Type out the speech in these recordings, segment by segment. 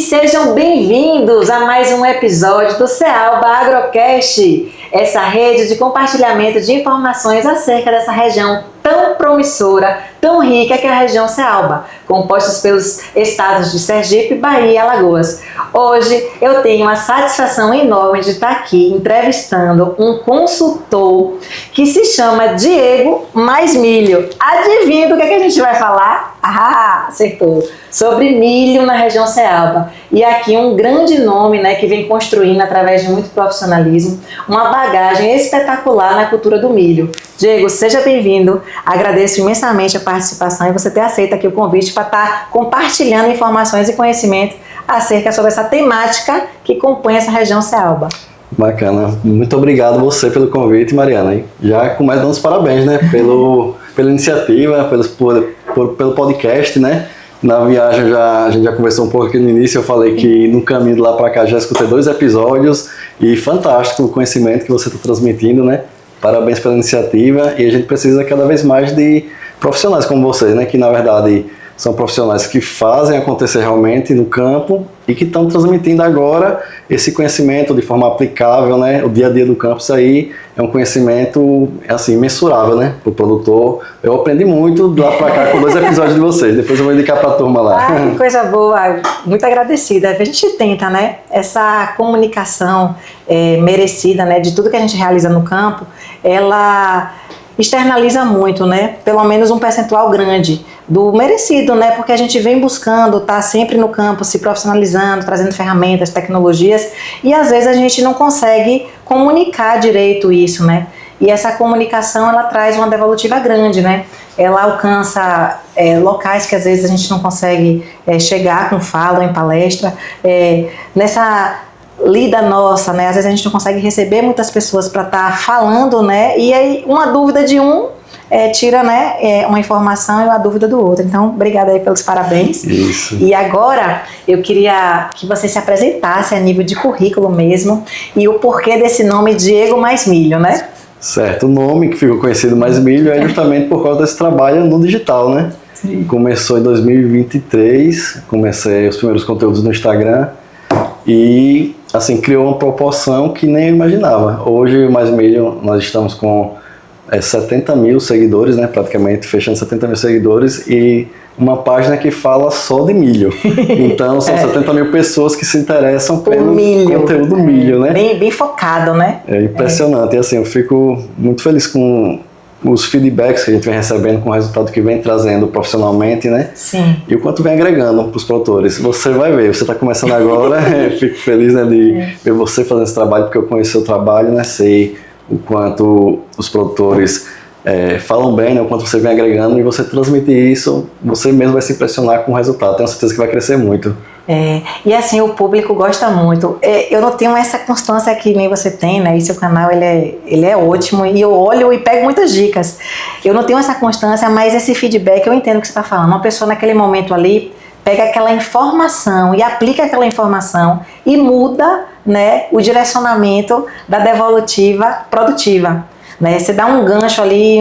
sejam bem-vindos a mais um episódio do Cealba Agrocast, essa rede de compartilhamento de informações acerca dessa região tão promissora, tão rica que é a região Cealba, compostos pelos estados de Sergipe, Bahia e Alagoas. Hoje eu tenho uma satisfação enorme de estar aqui entrevistando um consultor que se chama Diego Mais Milho. Adivinha do que a gente vai falar? Ah, acertou! Sobre milho na região Cealba. E aqui um grande nome, né, que vem construindo através de muito profissionalismo uma bagagem espetacular na cultura do milho. Diego, seja bem-vindo. Agradeço imensamente a participação e você ter aceito aqui o convite para estar compartilhando informações e conhecimento acerca sobre essa temática que compõe essa região Cealba. Bacana. Muito obrigado você pelo convite, Mariana. E já começo dando os parabéns, né, pela iniciativa, pelo podcast, né? Na viagem a gente já conversou um pouco aqui no início, eu falei que no caminho de lá para cá já escutei 2 episódios e fantástico o conhecimento que você está transmitindo, né? Parabéns pela iniciativa e a gente precisa cada vez mais de profissionais como vocês, né? Que na verdade são profissionais que fazem acontecer realmente no campo e que estão transmitindo agora esse conhecimento de forma aplicável, né? O dia a dia do campo, isso aí é um conhecimento, assim, mensurável, né? Para o produtor. Eu aprendi muito de lá para cá com 2 episódios de vocês. Depois eu vou indicar para a turma lá. Ah, que coisa boa. Muito agradecida. A gente tenta, né? Essa comunicação merecida, né? De tudo que a gente realiza no campo, ela externaliza muito, né? Pelo menos um percentual grande do merecido, né? Porque a gente vem buscando, tá sempre no campo, se profissionalizando, trazendo ferramentas, tecnologias, e às vezes a gente não consegue comunicar direito isso, né? E essa comunicação, ela traz uma devolutiva grande, né? Ela alcança locais que às vezes a gente não consegue chegar com fala ou em palestra. Nessa lida nossa, né? Às vezes a gente não consegue receber muitas pessoas para estar falando, né? E aí uma dúvida de um tira, né, uma informação e uma dúvida do outro. Então, obrigada aí pelos parabéns. Isso. E agora eu queria que você se apresentasse a nível de currículo mesmo e o porquê desse nome Diego Mais Milho, né? Certo, o nome que ficou conhecido Mais Milho é justamente por causa desse trabalho no digital, né? Sim. Começou em 2023, comecei os primeiros conteúdos no Instagram e, assim, criou uma proporção que nem eu imaginava. Hoje, o Mais Milho, nós estamos com 70 mil seguidores, né, praticamente, fechando 70 mil seguidores e uma página que fala só de milho. Então, são 70 mil pessoas que se interessam pelo milho, conteúdo milho, né? Bem focado, né? É impressionante. E assim, eu fico muito feliz com os feedbacks que a gente vem recebendo, com o resultado que vem trazendo profissionalmente, né? Sim. E o quanto vem agregando para os produtores. Você vai ver, você está começando agora, fico feliz, né, de ver você fazendo esse trabalho, porque eu conheci o seu trabalho, né? Sei o quanto os produtores falam bem, né, o quanto você vem agregando, e você transmitir isso, você mesmo vai se impressionar com o resultado. Tenho certeza que vai crescer muito. E assim, o público gosta muito. Eu não tenho essa constância que nem você tem, né? E seu canal, ele é ótimo, e eu olho e pego muitas dicas. Eu não tenho essa constância, mas esse feedback, eu entendo o que você está falando. Uma pessoa naquele momento ali pega aquela informação e aplica aquela informação e muda, né, o direcionamento da devolutiva produtiva. Né? Você dá um gancho ali,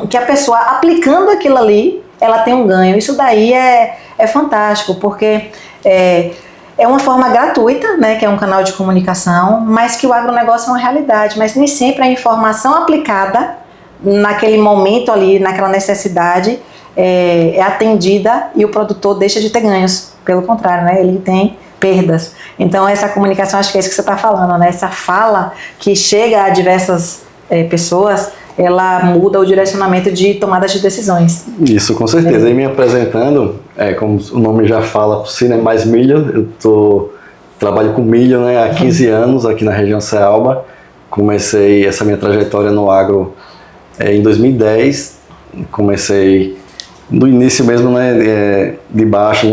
que a pessoa aplicando aquilo ali, ela tem um ganho. Isso daí é fantástico, porque é uma forma gratuita, né, que é um canal de comunicação, mas que o agronegócio é uma realidade. Mas nem sempre a informação aplicada naquele momento ali, naquela necessidade, é atendida e o produtor deixa de ter ganhos. Pelo contrário, né, ele tem perdas. Então essa comunicação, acho que é isso que você está falando, né? Essa fala que chega a diversas pessoas, ela muda o direcionamento de tomadas de decisões. Isso, com certeza. E me apresentando, como o nome já fala por si, né, Mais Milho, trabalho com milho, né, há 15 anos aqui na região Cealba. Comecei essa minha trajetória no agro em 2010, comecei no início mesmo, né, de baixo,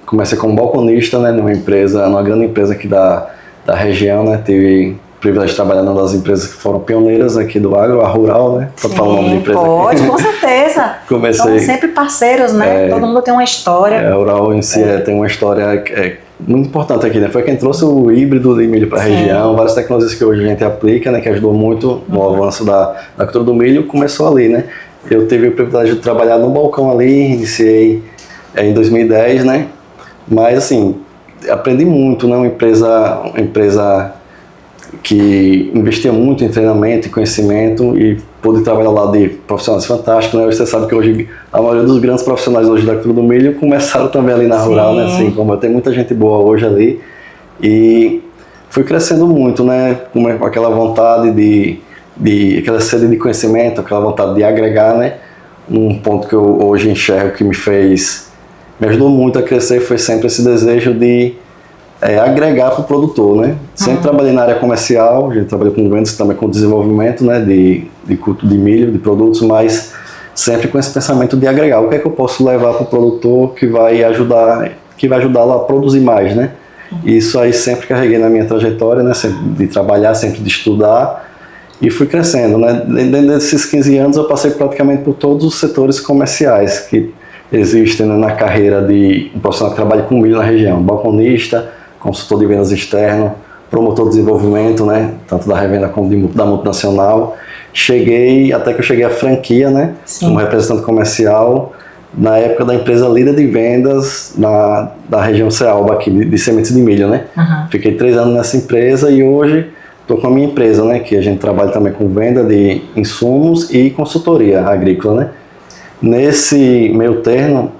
comecei como balconista, né, numa grande empresa aqui da região, né, tive o privilégio de trabalhar numa das empresas que foram pioneiras aqui do agro, a Rural, né, pode falar o nome da empresa pode, aqui. Com certeza. Somos sempre parceiros, né, todo mundo tem uma história. A Rural em si tem uma história muito importante aqui, né, foi quem trouxe o híbrido de milho para a região, várias tecnologias que hoje a gente aplica, né, que ajudou muito no avanço da cultura do milho, começou ali, né. Eu tive o privilégio de trabalhar no balcão ali, iniciei em 2010, né? Mas assim, aprendi muito, né? Uma empresa que investia muito em treinamento e conhecimento e pude trabalhar lá de profissionais fantásticos, né? Você sabe que hoje a maioria dos grandes profissionais hoje da Cultura do Milho começaram também ali na Rural, né? Assim, como tem muita gente boa hoje ali e fui crescendo muito, né? Com aquela vontade aquela sede de conhecimento, aquela vontade de agregar, né? Um ponto que eu hoje enxergo que me ajudou muito a crescer foi sempre esse desejo de agregar para o produtor, né? Sempre trabalhei na área comercial, a gente trabalha com vendas, também com desenvolvimento, né? De culto de milho, de produtos, mas sempre com esse pensamento de agregar. O que é que eu posso levar para o produtor que vai ajudá-lo a produzir mais, né? Isso aí sempre carreguei na minha trajetória, né? Sempre de trabalhar, sempre de estudar e fui crescendo, né? Dentro desses 15 anos eu passei praticamente por todos os setores comerciais que existem, né, na carreira de um profissional que trabalha com milho na região, balconista, consultor de vendas externo, promotor de desenvolvimento, né, tanto da revenda como da multinacional. Até que eu cheguei à franquia, né, como representante comercial, na época da empresa líder de vendas da região Cealba, aqui, de sementes de milho, né. Fiquei 3 anos nessa empresa e hoje estou com a minha empresa, né, que a gente trabalha também com venda de insumos e consultoria agrícola, né. Nesse meio termo,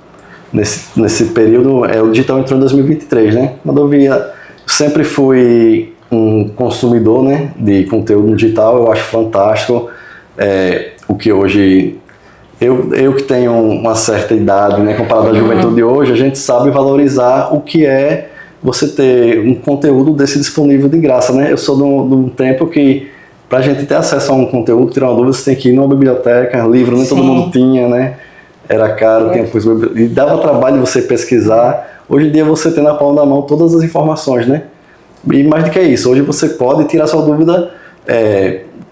nesse período, o digital entrou em 2023, né? Quando eu sempre fui um consumidor, né, de conteúdo digital, eu acho fantástico o que hoje, eu que tenho uma certa idade, né, comparado à juventude de hoje, a gente sabe valorizar o que é você ter um conteúdo desse disponível de graça, né? Eu sou de um tempo que para a gente ter acesso a um conteúdo, tirar uma dúvida, você tem que ir numa biblioteca, livro, nem todo mundo tinha, né? Era caro, e dava trabalho você pesquisar. Hoje em dia você tem na palma da mão todas as informações, né? E mais do que isso, hoje você pode tirar sua dúvida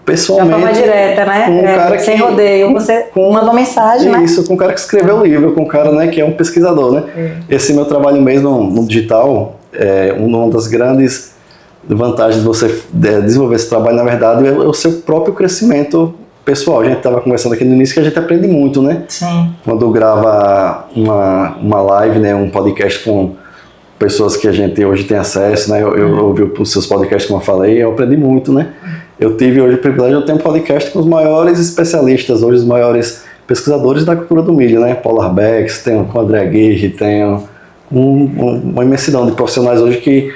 pessoalmente. De forma direta, né? Com um cara sem rodeio, você manda uma mensagem, né? Isso, com um cara que escreveu o livro, com um cara, né, que é um pesquisador, né? Esse meu trabalho mesmo no digital, uma das grandes vantagens de você desenvolver esse trabalho, na verdade, é o seu próprio crescimento pessoal. A gente estava conversando aqui no início que a gente aprende muito, né? Sim. Quando grava uma live, né, um podcast com pessoas que a gente hoje tem acesso, né? Eu ouvi os seus podcasts, como eu falei, eu aprendi muito, né? Eu tive hoje o privilégio de ter um podcast com os maiores especialistas, hoje os maiores pesquisadores da cultura do milho, né? Paulo Arbex, tenho com o André Aguirre, tenho uma imensidão de profissionais hoje que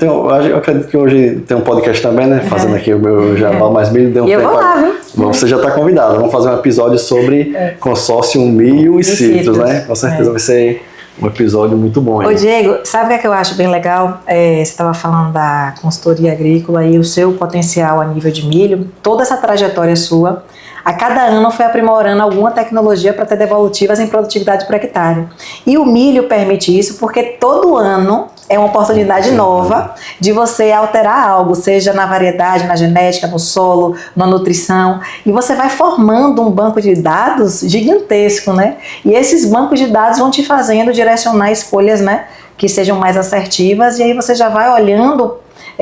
eu acredito que hoje tem um podcast também, né? Fazendo aqui o meu jabá, mais milho deu um tempo. Eu vou lá, viu? Você já está convidado. Vamos fazer um episódio sobre consórcio milho e citros, né? Com certeza vai ser um episódio muito bom. Ô Diego, sabe o que eu acho bem legal? Você estava falando da consultoria agrícola e o seu potencial a nível de milho, toda essa trajetória sua, a cada ano foi aprimorando alguma tecnologia para ter devolutivas em produtividade por hectare. E o milho permite isso porque todo ano é uma oportunidade nova de você alterar algo, seja na variedade, na genética, no solo, na nutrição, e você vai formando um banco de dados gigantesco, né? E esses bancos de dados vão te fazendo direcionar escolhas, né, que sejam mais assertivas, e aí você já vai olhando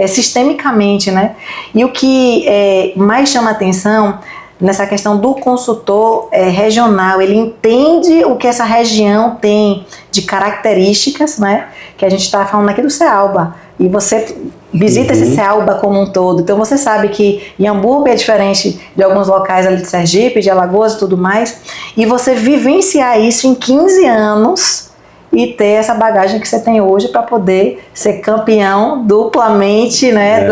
sistemicamente, né? E o que mais chama atenção nessa questão do consultor regional, ele entende o que essa região tem de características, né? Que a gente está falando aqui do Cealba, e você visita esse Cealba como um todo, então você sabe que Iambu é diferente de alguns locais ali de Sergipe, de Alagoas e tudo mais, e você vivenciar isso em 15 anos e ter essa bagagem que você tem hoje para poder ser campeão duplamente, né,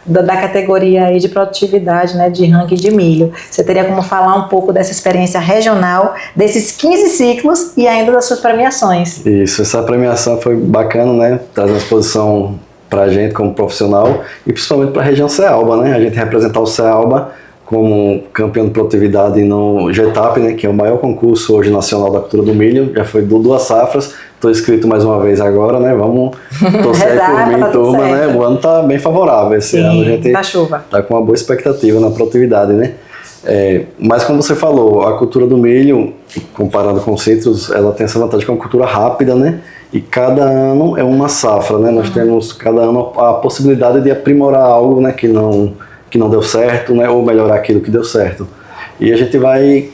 da categoria aí de produtividade, né, de ranking de milho. Você teria como falar um pouco dessa experiência regional, desses 15 ciclos e ainda das suas premiações? Isso, essa premiação foi bacana, né, traz uma exposição para a gente como profissional e principalmente para a região Cealba, né, a gente representar o Cealba como campeão de produtividade no GETAP, né, que é o maior concurso hoje nacional da cultura do milho, já foi 2 safras, estou inscrito mais uma vez agora, né, vamos torcer por mim, turma, né, o ano está bem favorável, esse ano a gente está com uma boa expectativa na produtividade, né. Mas como você falou, a cultura do milho, comparado com os citros, ela tem essa vantagem que é uma cultura rápida, né, e cada ano é uma safra, né, nós temos cada ano a possibilidade de aprimorar algo, né, que não deu certo, né, ou melhorar aquilo que deu certo. E a gente vai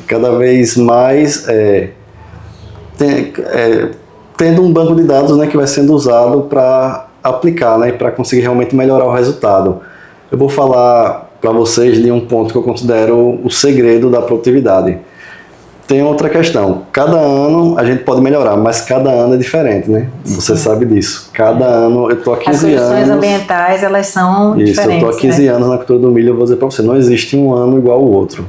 cada vez mais tendo um banco de dados, né, que vai sendo usado para aplicar, né, para conseguir realmente melhorar o resultado. Eu vou falar para vocês de um ponto que eu considero o segredo da produtividade. Tem outra questão. Cada ano a gente pode melhorar, mas cada ano é diferente, né? Você sabe disso. Cada ano, eu estou há 15 anos... As condições ambientais, elas são diferentes. Isso, eu estou há 15 anos na cultura do milho, eu vou dizer para você, não existe um ano igual ao outro.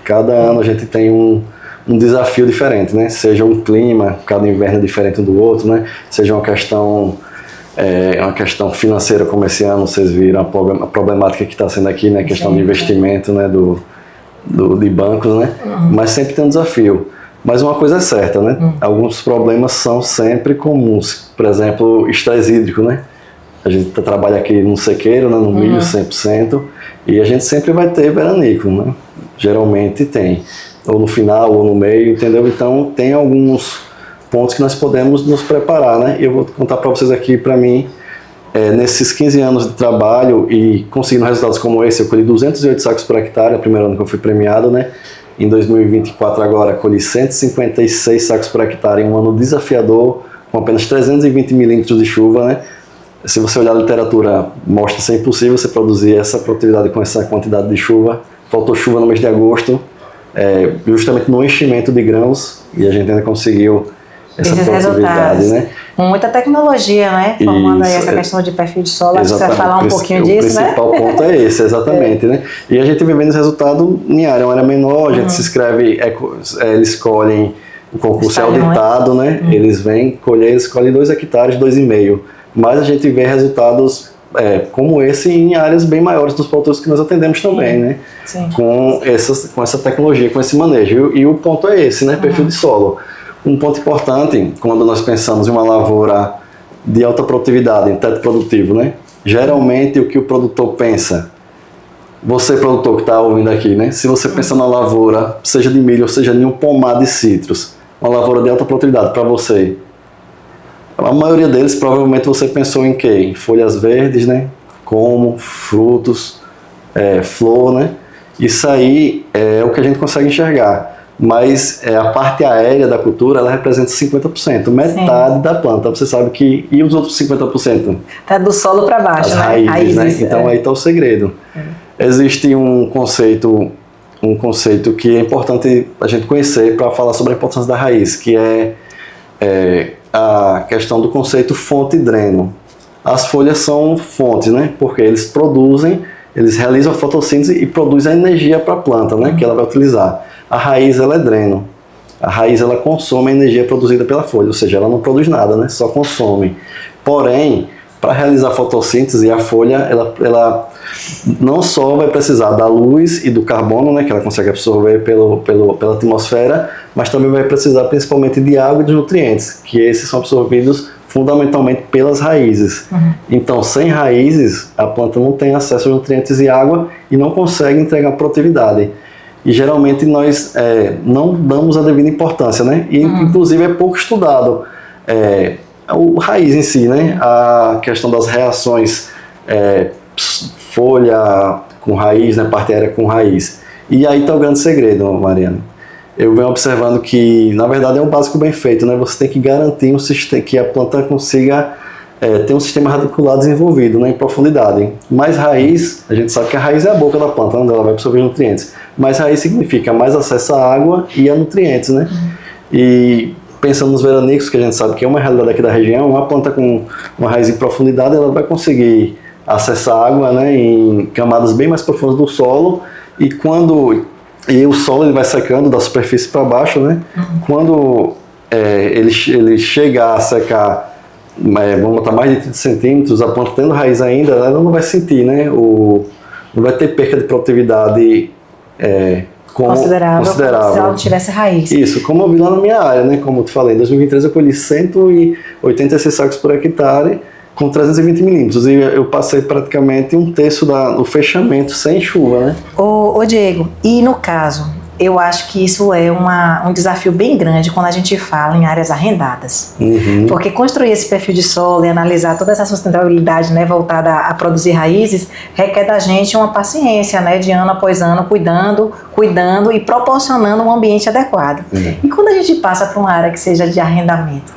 Cada ano a gente tem um desafio diferente, né? Seja um clima, cada inverno é diferente do outro, né? Seja uma questão financeira, como esse ano, vocês viram a problemática que está sendo aqui, né? A questão de investimento, né? De bancos, né? Mas sempre tem um desafio. Mas uma coisa é certa, né? Alguns problemas são sempre comuns. Por exemplo, estresse hídrico, né? A gente trabalha aqui no sequeiro, né? No milho 100%, e a gente sempre vai ter veranico, né? Geralmente tem. Ou no final, ou no meio, entendeu? Então, tem alguns pontos que nós podemos nos preparar, né? Eu vou contar para vocês aqui, para mim, nesses 15 anos de trabalho e conseguindo resultados como esse, eu colhi 208 sacos por hectare, no primeiro ano que eu fui premiado, né? Em 2024 agora, colhi 156 sacos por hectare em um ano desafiador, com apenas 320 milímetros de chuva, né? Se você olhar a literatura, mostra ser impossível você produzir essa produtividade com essa quantidade de chuva. Faltou chuva no mês de agosto, justamente no enchimento de grãos, e a gente ainda conseguiu essa produtividade, né? Com muita tecnologia, né? Formando aí essa questão de perfil de solo. Acho que você vai falar um pouquinho disso, né? O principal ponto é esse, exatamente, né? E a gente vê vendo esse resultado em área, uma área menor, a gente se inscreve, eles escolhem, o concurso é auditado, né? Eles vêm colher, eles escolhem 2 hectares, 2,5. Mas a gente vê resultados como esse em áreas bem maiores dos produtores que nós atendemos também, né? Sim. Com essa tecnologia, com esse manejo. E o ponto é esse, né? Perfil de solo. Um ponto importante, quando nós pensamos em uma lavoura de alta produtividade, em teto produtivo, né? Geralmente o que o produtor pensa, você produtor que está ouvindo aqui, né? Se você pensa na lavoura, seja de milho ou seja em um pomar de citros, uma lavoura de alta produtividade para você, a maioria deles provavelmente você pensou em quê? Em folhas verdes, né? Como frutos, flor, né? Isso aí é o que a gente consegue enxergar. Mas a parte aérea da cultura, ela representa 50%, metade da planta. Você sabe que... E os outros 50%? Tá do solo para baixo, as né? Raízes, né? Então aí está o segredo. Existe um conceito que é importante a gente conhecer para falar sobre a importância da raiz, que é a questão do conceito fonte-dreno. As folhas são fontes, né? Porque eles realizam a fotossíntese e produzem a energia para a planta, né? Que ela vai utilizar. A raiz, ela é dreno. A raiz, ela consome a energia produzida pela folha, ou seja, ela não produz nada, né? Só consome. Porém, para realizar a fotossíntese, a folha, ela não só vai precisar da luz e do carbono, né? Que ela consegue absorver pela atmosfera, mas também vai precisar principalmente de água e de nutrientes, que esses são absorvidos fundamentalmente pelas raízes. Então, sem raízes, a planta não tem acesso a nutrientes e água e não consegue entregar produtividade. E geralmente nós não damos a devida importância, né? E inclusive é pouco estudado o raiz em si, né? A questão das reações folha com raiz, né? Parte aérea com raiz. E aí está o grande segredo, Mariana. Eu venho observando que, na verdade, é um básico bem feito, né? Você tem que garantir que a planta consiga ter um sistema radicular desenvolvido, né, em profundidade. Mais raiz, a gente sabe que a raiz é a boca da planta, onde ela vai absorver nutrientes. Mais raiz significa mais acesso à água e a nutrientes, né? E pensando nos veranicos, que a gente sabe que é uma realidade aqui da região, uma planta com uma raiz em profundidade, ela vai conseguir acessar água, né, em camadas bem mais profundas do solo, e o solo ele vai secando da superfície para baixo, né? Quando ele chegar a secar, vamos botar mais de 30 centímetros, a planta tendo raiz ainda, ela não vai sentir, né? Não vai ter perca de produtividade considerável se ela não tivesse raiz. Isso, como eu vi lá na minha área, né? Como eu te falei, em 2023 eu colhi 186 sacos por hectare com 320 milímetros, e eu passei praticamente um terço do fechamento sem chuva, né? Ô Diego, e no caso, eu acho que isso é um desafio bem grande quando a gente fala em áreas arrendadas. Porque construir esse perfil de solo e analisar toda essa sustentabilidade, né, voltada a produzir raízes, requer da gente uma paciência, né, de ano após ano, cuidando e proporcionando um ambiente adequado. E quando a gente passa para uma área que seja de arrendamento?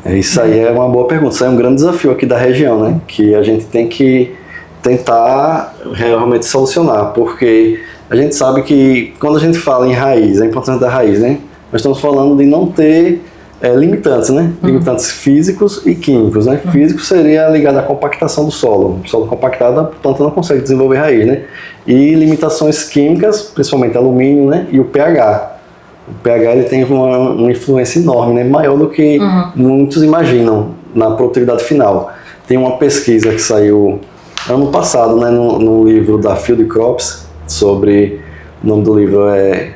Isso aí é uma boa pergunta, isso é um grande desafio aqui da região, né? Que a gente tem que tentar realmente solucionar, porque a gente sabe que quando a gente fala em raiz, a importância da raiz, né? Nós estamos falando de não ter limitantes, né? Limitantes físicos e químicos, né? Físico seria ligado à compactação do solo. O solo compactado, portanto, não consegue desenvolver raiz, né? E limitações químicas, principalmente alumínio, né? E o pH. O pH ele tem uma influência enorme, né? Maior do que muitos imaginam na produtividade final. Tem uma pesquisa que saiu ano passado, né? No livro da Field Crops, sobre... O nome do livro é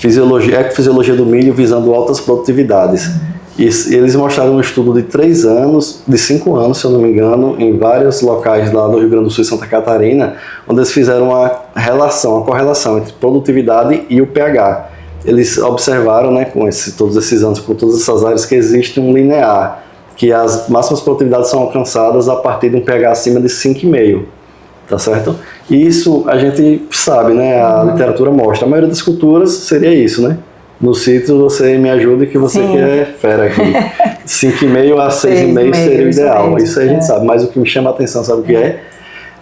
Ecofisiologia do Milho visando altas produtividades. E eles mostraram um estudo de 3 anos, de 5 anos, se eu não me engano, em vários locais lá do Rio Grande do Sul e Santa Catarina, onde eles fizeram uma correlação entre produtividade e o pH. Eles observaram, né, todos esses anos, com todas essas áreas, que existe um linear, que as máximas produtividades são alcançadas a partir de um pH acima de 5,5. Tá certo? E isso a gente sabe, né? A literatura mostra. A maioria das culturas seria isso, né? No citro você me ajuda que você que é fera aqui. 5,5 a 6,5 seria o ideal. Isso a gente sabe. Mas o que me chama a atenção, sabe o que é?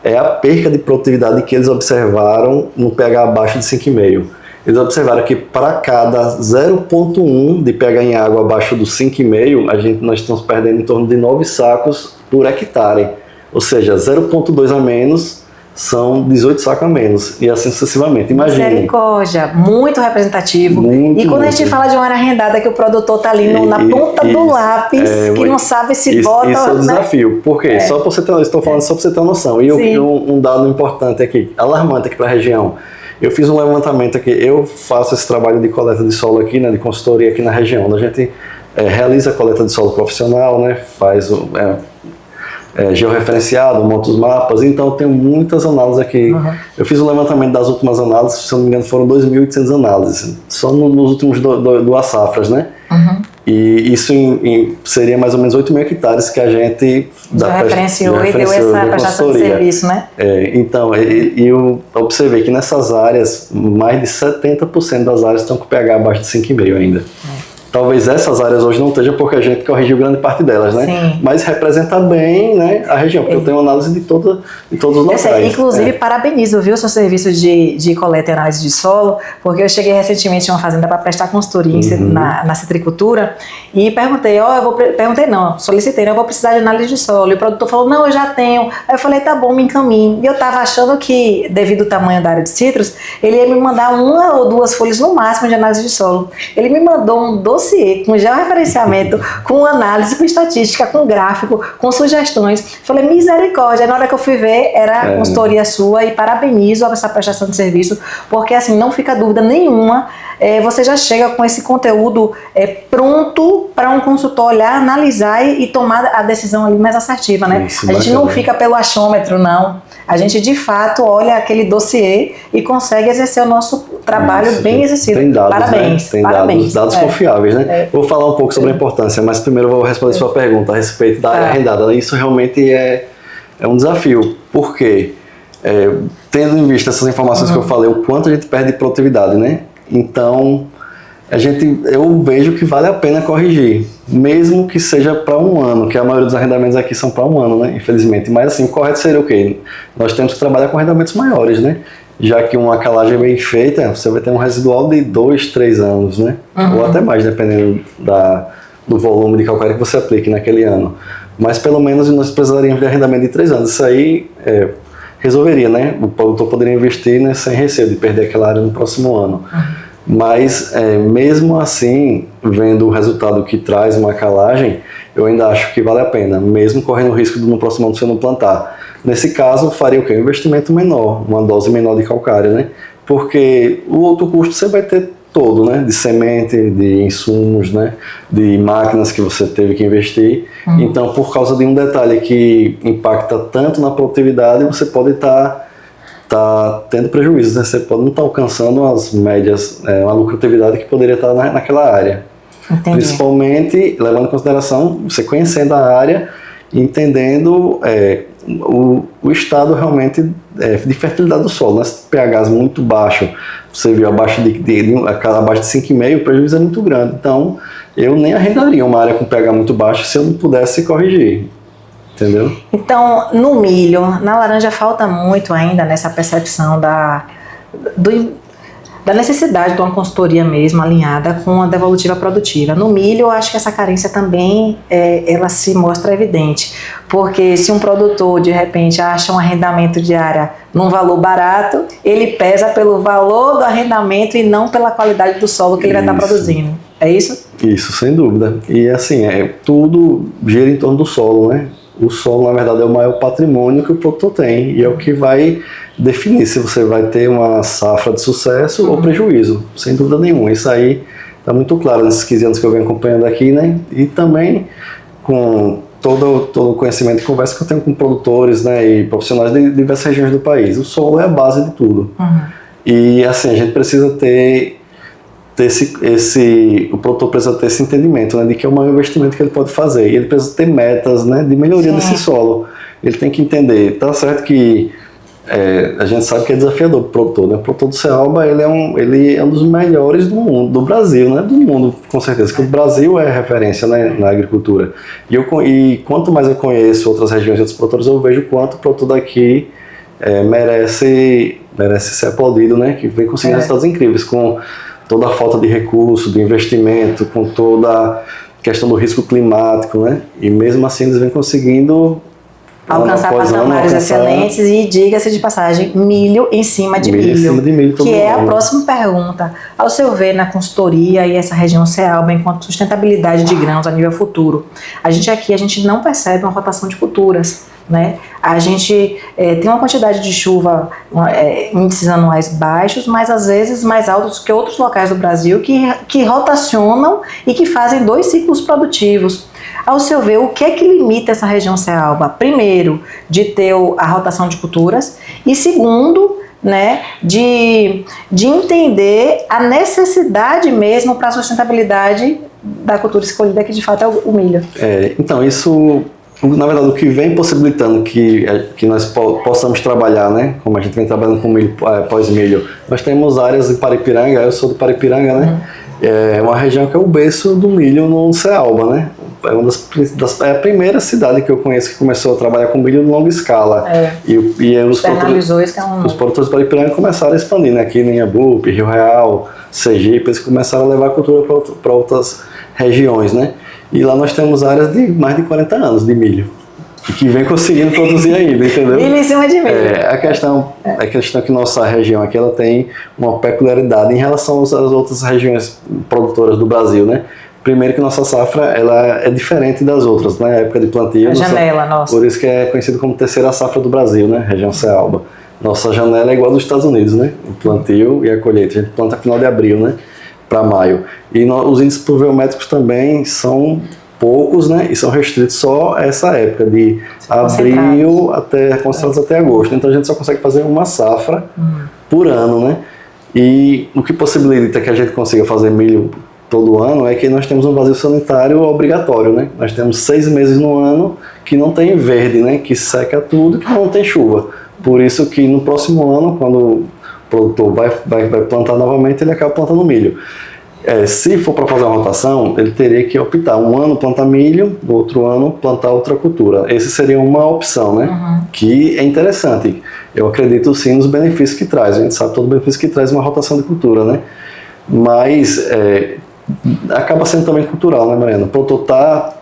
É a perca de produtividade que eles observaram no pH abaixo de 5,5. Eles observaram que para cada 0,1 de pH em água abaixo do 5,5, nós estamos perdendo em torno de 9 sacos por hectare. Ou seja, 0,2 a menos são 18 sacos a menos, e assim sucessivamente. Imagina. Misericórdia, muito representativo. E quando a gente fala de uma área arrendada que o produtor está ali na ponta do lápis, que não sabe se bota... Isso é o desafio. Por quê? Só para você ter, estou falando só para você ter uma noção. E um dado importante aqui, alarmante aqui para a região. Eu fiz um levantamento aqui, eu faço esse trabalho de coleta de solo aqui, né, de consultoria aqui na região, onde a gente realiza a coleta de solo profissional, né, faz georreferenciado, monta os mapas, então eu tenho muitas análises aqui. Eu fiz o levantamento das últimas análises, se não me engano foram 2.800 análises, só nos últimos duas safras, né? E isso seria mais ou menos 8.000 hectares que a gente referenciou e deu essa prestação de serviço, né? Então, eu observei que nessas áreas, mais de 70% das áreas estão com pH abaixo de 5,5 ainda. Talvez essas áreas hoje não estejam porque a gente corrigiu grande parte delas, né? Sim. Mas representa bem, né, a região, porque eu tenho análise de todos os locais. Inclusive, parabenizo, viu, o seu serviço de coleta e análise de solo, porque eu cheguei recentemente em uma fazenda para prestar consultoria na citricultura e solicitei, eu vou precisar de análise de solo. E o produtor falou, não, eu já tenho. Aí eu falei, tá bom, me encaminhe. E eu estava achando que, devido ao tamanho da área de citros, ele ia me mandar 1 ou 2 folhas no máximo de análise de solo. Ele me mandou um dossiê com georreferenciamento, com análise, com estatística, com gráfico, com sugestões. Falei, misericórdia. Na hora que eu fui ver, era a consultoria sua e parabenizo essa prestação de serviço, porque assim, não fica dúvida nenhuma, você já chega com esse conteúdo pronto para um consultor olhar, analisar e tomar a decisão ali mais assertiva, né? A gente não fica pelo achômetro, não. A gente, de fato, olha aquele dossiê e consegue exercer o nosso trabalho bem exercido. Tem dados, parabéns. Né? Tem parabéns. dados confiáveis, né? Vou falar um pouco sobre a importância, mas primeiro eu vou responder sua pergunta a respeito da área arrendada. Isso realmente é um desafio. Por quê? Tendo em vista essas informações que eu falei, o quanto a gente perde de produtividade, né? Então, eu vejo que vale a pena corrigir, mesmo que seja para 1 ano, que a maioria dos arrendamentos aqui são para 1 ano, né? Infelizmente. Mas assim, o correto seria o quê? Nós temos que trabalhar com arrendamentos maiores, né? Já que uma calagem bem feita, você vai ter um residual de 2, 3 anos, né? Ou até mais, dependendo do volume de calcário que você aplique naquele ano. Mas pelo menos nós precisaríamos de arrendamento de 3 anos. Isso aí resolveria, né? O produtor poderia investir, né, sem receio de perder aquela área no próximo ano. Mas mesmo assim, vendo o resultado que traz uma calagem, eu ainda acho que vale a pena, mesmo correndo o risco de no próximo ano você não plantar. Nesse caso, faria o quê? Um investimento menor, uma dose menor de calcário, né? Porque o outro custo você vai ter todo, né? De semente, de insumos, né? De máquinas que você teve que investir. Então, por causa de um detalhe que impacta tanto na produtividade, você pode estar tendo prejuízos, né? Você pode não estar alcançando as médias, uma lucratividade que poderia estar naquela área. Entendi. Principalmente levando em consideração, você conhecendo a área, entendendo o estado realmente de fertilidade do solo, né? pHs muito baixo, você viu abaixo de 5,5, o prejuízo é muito grande. Então, eu nem arrendaria uma área com pH muito baixo se eu não pudesse corrigir. Entendeu? Então, no milho, na laranja falta muito ainda nessa percepção da necessidade de uma consultoria mesmo alinhada com a devolutiva produtiva. No milho, eu acho que essa carência também ela se mostra evidente, porque se um produtor de repente acha um arrendamento de área num valor barato, ele pesa pelo valor do arrendamento e não pela qualidade do solo que ele vai estar produzindo. É isso? Isso, sem dúvida. E assim, tudo gira em torno do solo, né? O solo, na verdade, é o maior patrimônio que o produtor tem e é o que vai definir se você vai ter uma safra de sucesso ou prejuízo, sem dúvida nenhuma. Isso aí está muito claro nesses 15 anos que eu venho acompanhando aqui, né? E também com todo o conhecimento e conversa que eu tenho com produtores, né, e profissionais de diversas regiões do país. O solo é a base de tudo. E assim, a gente precisa ter o produtor precisa ter esse entendimento, né, de que é o maior investimento que ele pode fazer. E ele precisa ter metas, né, de melhoria desse solo. Ele tem que entender, tá certo que a gente sabe que é desafiador para o produtor, né? O produtor do Cealba, ele é um dos melhores do mundo, do Brasil, né? Do mundo, com certeza, porque o Brasil é referência, né, na agricultura. E quanto mais eu conheço outras regiões e outros produtores, eu vejo quanto o produtor daqui merece ser aplaudido, né? Que vem conseguindo resultados incríveis, com toda a falta de recurso, de investimento, com toda a questão do risco climático, né? E mesmo assim eles vêm conseguindo alcançar patamares excelentes e, diga-se de passagem, milho em cima de milho, em cima de milho, que é a próxima pergunta. Ao seu ver, na consultoria e essa região Cealba, enquanto sustentabilidade de grãos a nível futuro, a gente não percebe uma rotação de culturas, né? A gente tem uma quantidade de chuva, índices anuais baixos, mas às vezes mais altos que outros locais do Brasil que rotacionam e que fazem 2 ciclos produtivos. Ao seu ver, o que é que limita essa região Cealba? Primeiro, de ter a rotação de culturas e segundo, né, de entender a necessidade mesmo para a sustentabilidade da cultura escolhida, que de fato é o milho. Então, isso, na verdade, o que vem possibilitando que nós possamos trabalhar, né, como a gente vem trabalhando com milho, pós-milho, nós temos áreas em Paripiranga, eu sou de Paripiranga, né, é uma região que é o berço do milho no Cealba, né. É a primeira cidade que eu conheço que começou a trabalhar com milho em longa escala. E os produtores de Paripiranga começaram a expandir, né? Aqui em Inhabupe, Rio Real, Sergipe, eles começaram a levar a cultura para outras regiões, né? E lá nós temos áreas de mais de 40 anos de milho, que vem conseguindo produzir ainda, entendeu? Milho em cima de milho. A questão é que nossa região aqui ela tem uma peculiaridade em relação às outras regiões produtoras do Brasil, né? Primeiro que nossa safra ela é diferente das outras, né? Na época de plantio. A janela, nossa. Por isso que é conhecido como terceira safra do Brasil, né? Região Cealba. Nossa janela é igual dos Estados Unidos, né? O plantio e a colheita. A gente planta no final de abril, né? Para maio. E os índices pluviométricos também são poucos, né? E são restritos só a essa época de abril concentrados até agosto. Então a gente só consegue fazer uma safra por ano, né? E o que possibilita que a gente consiga fazer milho todo ano é que nós temos um vazio sanitário obrigatório, né? Nós temos 6 meses no ano que não tem verde, né? Que seca tudo, que não tem chuva. Por isso que no próximo ano, quando o produtor vai plantar novamente, ele acaba plantando milho. Se for para fazer uma rotação, ele teria que optar um ano plantar milho, no outro ano plantar outra cultura. Essa seria uma opção, né? Que é interessante. Eu acredito sim nos benefícios que traz. A gente sabe todo o benefício que traz uma rotação de cultura, né? Mas acaba sendo também cultural, né, Mariana? O produtor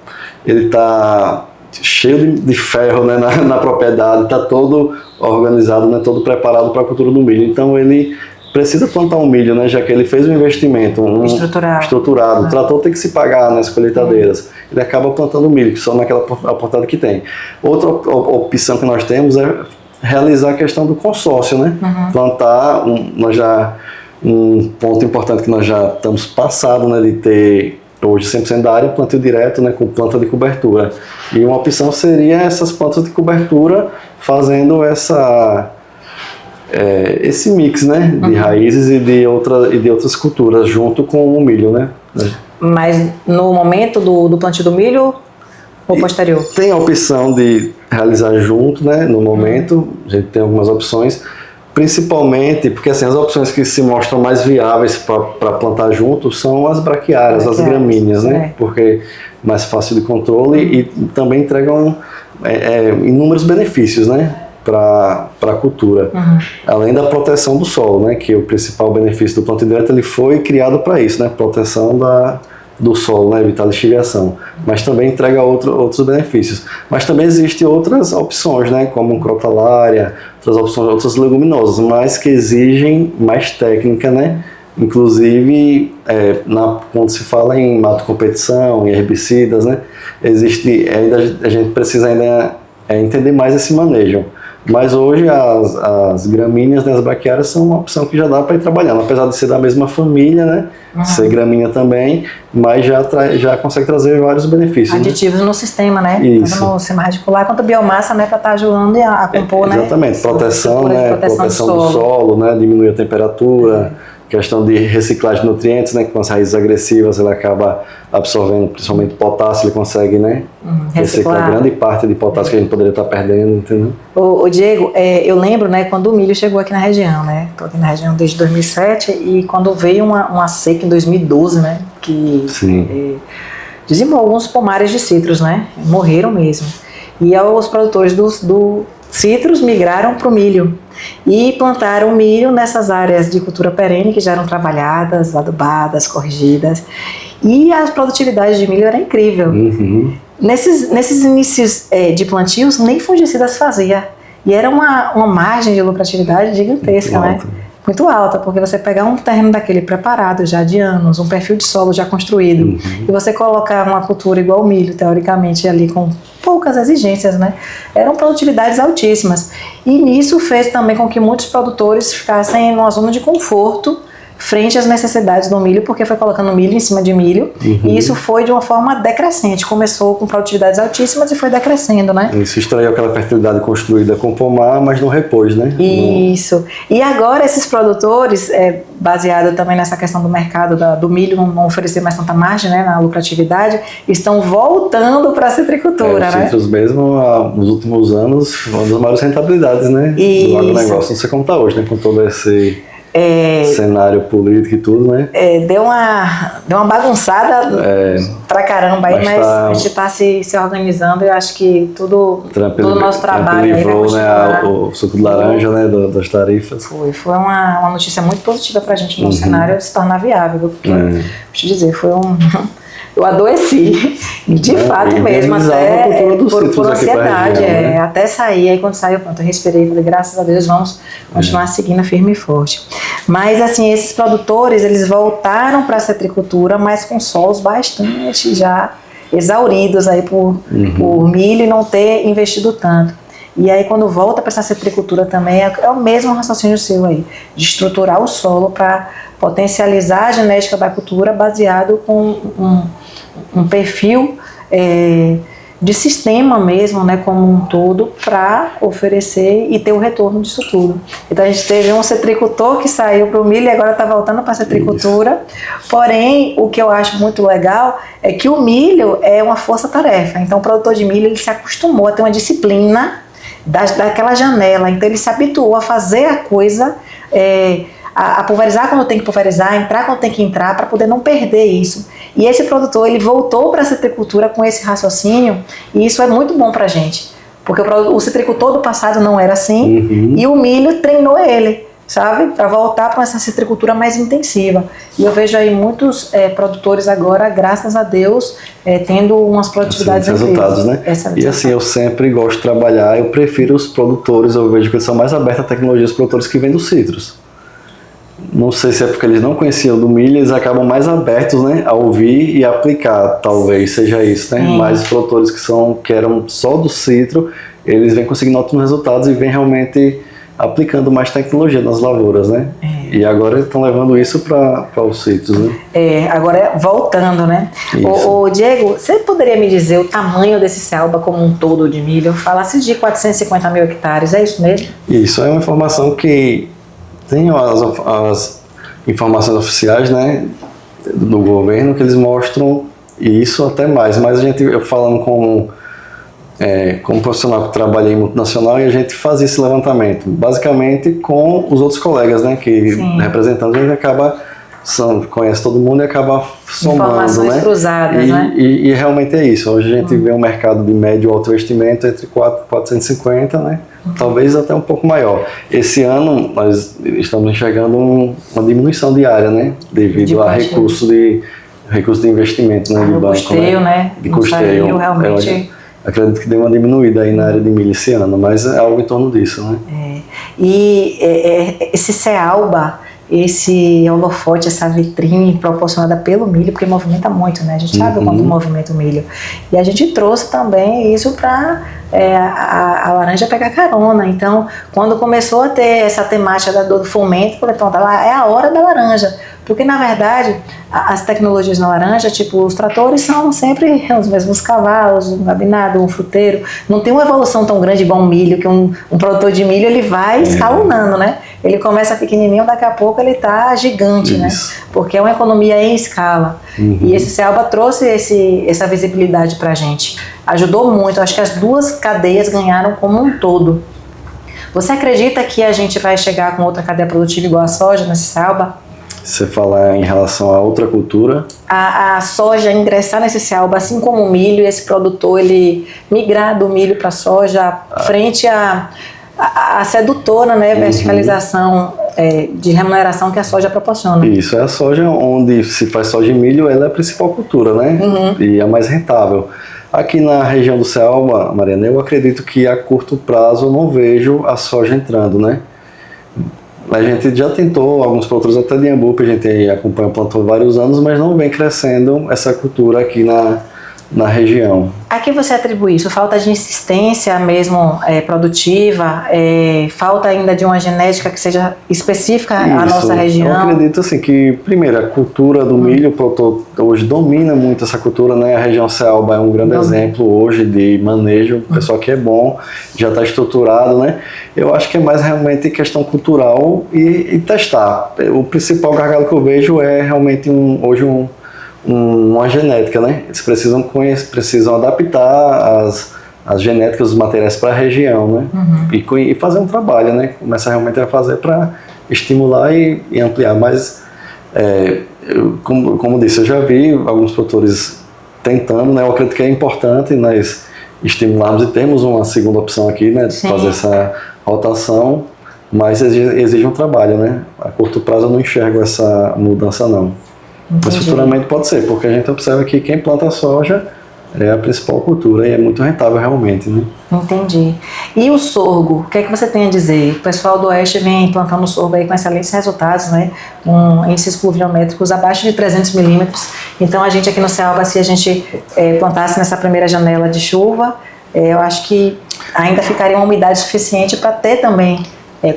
ele tá cheio de ferro, né, na propriedade, está todo organizado, né, todo preparado para a cultura do milho. Então ele precisa plantar um milho, né, já que ele fez um investimento estruturado. O trator tem que se pagar nas colheitadeiras. Ele acaba plantando milho, que só naquela oportunidade que tem. Outra opção que nós temos é realizar a questão do consórcio, né? Plantar, um ponto importante que nós já estamos passado, né, de ter hoje 100% da área plantio direto, né, com planta de cobertura. E uma opção seria essas plantas de cobertura fazendo esse mix, né, de raízes e de outras culturas junto com o milho, né? Mas no momento do plantio do milho ou posterior? Tem a opção de realizar junto, né, no momento, a gente tem algumas opções. Principalmente porque assim, as opções que se mostram mais viáveis para plantar junto são as braquiárias, as gramíneas, né? Porque mais fácil de controle e também entregam inúmeros benefícios, né? Para a cultura. Além da proteção do solo, né? Que o principal benefício do plantio direto ele foi criado para isso, né? Proteção do solo, né? Evitar lixiviação. Mas também entrega outros benefícios. Mas também existem outras opções, né? Como crotalária, outras leguminosas, mas que exigem mais técnica, né? Inclusive, quando se fala em mato-competição, em herbicidas, né? A gente precisa ainda entender mais esse manejo. Mas hoje as gramíneas, né, as braquiárias são uma opção que já dá para ir trabalhando, apesar de ser da mesma família, né? Ser gramínea também, mas já consegue trazer vários benefícios. Aditivos, né? No sistema, né? Isso. Tanto no sistema radicular quanto biomassa, né? Para estar ajudando a compor, né? Exatamente, proteção, né? Proteção do solo, né? Diminuir a temperatura. Questão de reciclagem de nutrientes, né? Que com as raízes agressivas ele acaba absorvendo principalmente potássio, ele consegue, né? Reciclar grande parte de potássio que a gente poderia estar perdendo, entendeu? Ô Diego, eu lembro, né, quando o milho chegou aqui na região, né? Estou aqui na região desde 2007 e quando veio uma seca em 2012, né? Que dizimou alguns pomares de citros, né? Morreram mesmo. E os produtores do citros migraram para o milho e plantaram milho nessas áreas de cultura perene que já eram trabalhadas, adubadas, corrigidas, e a produtividade de milho era incrível. Nesses inícios de plantios nem fungicidas fazia, e era uma margem de lucratividade gigantesca, né? Muito alta, porque você pegar um terreno daquele preparado já de anos, um perfil de solo já construído, e você colocar uma cultura igual o milho, teoricamente ali com poucas exigências, né? Eram produtividades altíssimas. E nisso fez também com que muitos produtores ficassem numa zona de conforto frente às necessidades do milho, porque foi colocando milho em cima de milho, e isso foi de uma forma decrescente. Começou com produtividades altíssimas e foi decrescendo, né? Isso extraiu aquela fertilidade construída com pomar, mas não repôs, né? Isso. E agora esses produtores, baseado também nessa questão do mercado do milho não oferecer mais tanta margem, né, na lucratividade, estão voltando para a citricultura, né? Os citros mesmo, nos últimos anos, uma das maiores rentabilidades, né? Do agronegócio. Não sei como está hoje, né? Com todo esse cenário político e tudo, né? Deu uma bagunçada pra caramba aí, mas a gente está se organizando e eu acho que todo o nosso trabalho livrou, aí né, o suco de laranja, né, das tarifas. Foi uma notícia muito positiva pra gente no cenário se tornar viável, porque, deixa eu dizer, eu adoeci, de fato mesmo, até por ansiedade, né? Até sair, aí quando saiu, pronto, eu respirei, falei, graças a Deus, vamos continuar seguindo firme e forte. Mas assim, esses produtores, eles voltaram para a citricultura, mas com solos bastante já exauridos aí por milho e não ter investido tanto. E aí quando volta para essa citricultura também, é o mesmo raciocínio seu aí, de estruturar o solo para potencializar a genética da cultura baseado com um perfil de sistema mesmo, né, como um todo, para oferecer e ter o retorno disso tudo. Então a gente teve um citricultor que saiu para o milho e agora está voltando para a citricultura. Porém, o que eu acho muito legal é que o milho é uma força-tarefa. Então o produtor de milho ele se acostumou a ter uma disciplina daquela janela. Então ele se habituou a fazer a coisa, a pulverizar quando tem que pulverizar, entrar quando tem que entrar, para poder não perder isso. E esse produtor, ele voltou para a citricultura com esse raciocínio, e isso é muito bom para a gente, porque o citricultor do passado não era assim, e o milho treinou ele, sabe, para voltar para essa citricultura mais intensiva. E eu vejo aí muitos produtores agora, graças a Deus, tendo umas produtividades resultados, né? E assim, eu sempre gosto de trabalhar, eu prefiro os produtores, eu vejo que eles são mais abertos à tecnologia, os produtores que vêm dos citros. Não sei se é porque eles não conheciam do milho, eles acabam mais abertos, né, a ouvir e aplicar, talvez seja isso, né? Mas os produtores que eram só do citro, eles vêm conseguindo ótimos resultados e vêm realmente aplicando mais tecnologia nas lavouras, né? E agora eles estão levando isso para os citros, né? Agora voltando, né? Ô Diego, você poderia me dizer o tamanho desse CELBA como um todo de milho? Falasse de 450 mil hectares, é isso mesmo? Isso é uma informação que tem as informações oficiais, né, do governo, que eles mostram isso até mais, mas eu falando como profissional que trabalhei em multinacional, e a gente fazia esse levantamento, basicamente com os outros colegas, né, que representando, a gente acaba, conhece todo mundo e acaba somando, informações né? cruzadas, né? E realmente é isso, hoje a gente vê um mercado de médio alto investimento entre 450, né, talvez até um pouco maior. Esse ano nós estamos enxergando uma diminuição diária, né, devido a recurso de investimento, né, de banco, custeio, né? De custeio. Saiu, realmente. Acredito que deu uma diminuída aí na área de milho esse ano, mas é algo em torno disso, né? Esse CEALBA, esse holofote, essa vitrine proporcionada pelo milho, porque movimenta muito, né? A gente sabe o quanto movimenta o milho. E a gente trouxe também isso para a laranja pegar carona. Então, quando começou a ter essa temática do fomento, falei, pronto, é a hora da laranja. Porque, na verdade, as tecnologias na laranja, tipo, os tratores são sempre os mesmos cavalos, um gabinado, um fruteiro. Não tem uma evolução tão grande igual um milho, que um produtor de milho ele vai escalonando, né? Ele começa pequenininho, daqui a pouco ele tá gigante, né? Porque é uma economia em escala. E esse CEALBA trouxe essa visibilidade pra gente. Ajudou muito, acho que as duas cadeias ganharam como um todo. Você acredita que a gente vai chegar com outra cadeia produtiva igual a soja nesse CEALBA? Você falar em relação a outra cultura? A soja ingressar nesse CEALBA, assim como o milho, esse produtor ele migrar do milho para a soja frente à sedutora, né, verticalização de remuneração que a soja proporciona. Isso, é a soja onde se faz soja e milho, ela é a principal cultura, né? E a mais rentável. Aqui na região do CEALBA, Mariana, eu acredito que a curto prazo eu não vejo a soja entrando, né? A gente já tentou, alguns produtores até de Iambu, a gente acompanha o plantão há vários anos, mas não vem crescendo essa cultura aqui na região. A que você atribui isso? Falta de insistência mesmo produtiva? Falta ainda de uma genética que seja específica à nossa região? Eu acredito assim, que, primeiro, a cultura do milho, o produtor hoje domina muito essa cultura, né? A região CEALBA é um grande exemplo hoje de manejo, o pessoal que é bom, já está estruturado, né? Eu acho que é mais realmente questão cultural e testar. O principal gargalo que eu vejo é realmente hoje uma genética, né? Eles precisam adaptar as genéticas dos materiais para a região, né? E fazer um trabalho, né? Começar realmente a fazer para estimular e ampliar. Mas, como disse, eu já vi alguns produtores tentando, né? Eu acredito que é importante nós estimularmos e termos uma segunda opção aqui, né? De fazer essa rotação, mas exige um trabalho, né? A curto prazo eu não enxergo essa mudança, não. Mas futuramente pode ser, porque a gente observa que quem planta soja é a principal cultura e é muito rentável realmente, né? Entendi. E o sorgo, o que é que você tem a dizer? O pessoal do Oeste vem plantando sorgo aí com excelentes resultados, né? Com índices pluviométricos abaixo de 300 milímetros. Então a gente aqui no CEALBA, se a gente plantasse nessa primeira janela de chuva, eu acho que ainda ficaria uma umidade suficiente para ter também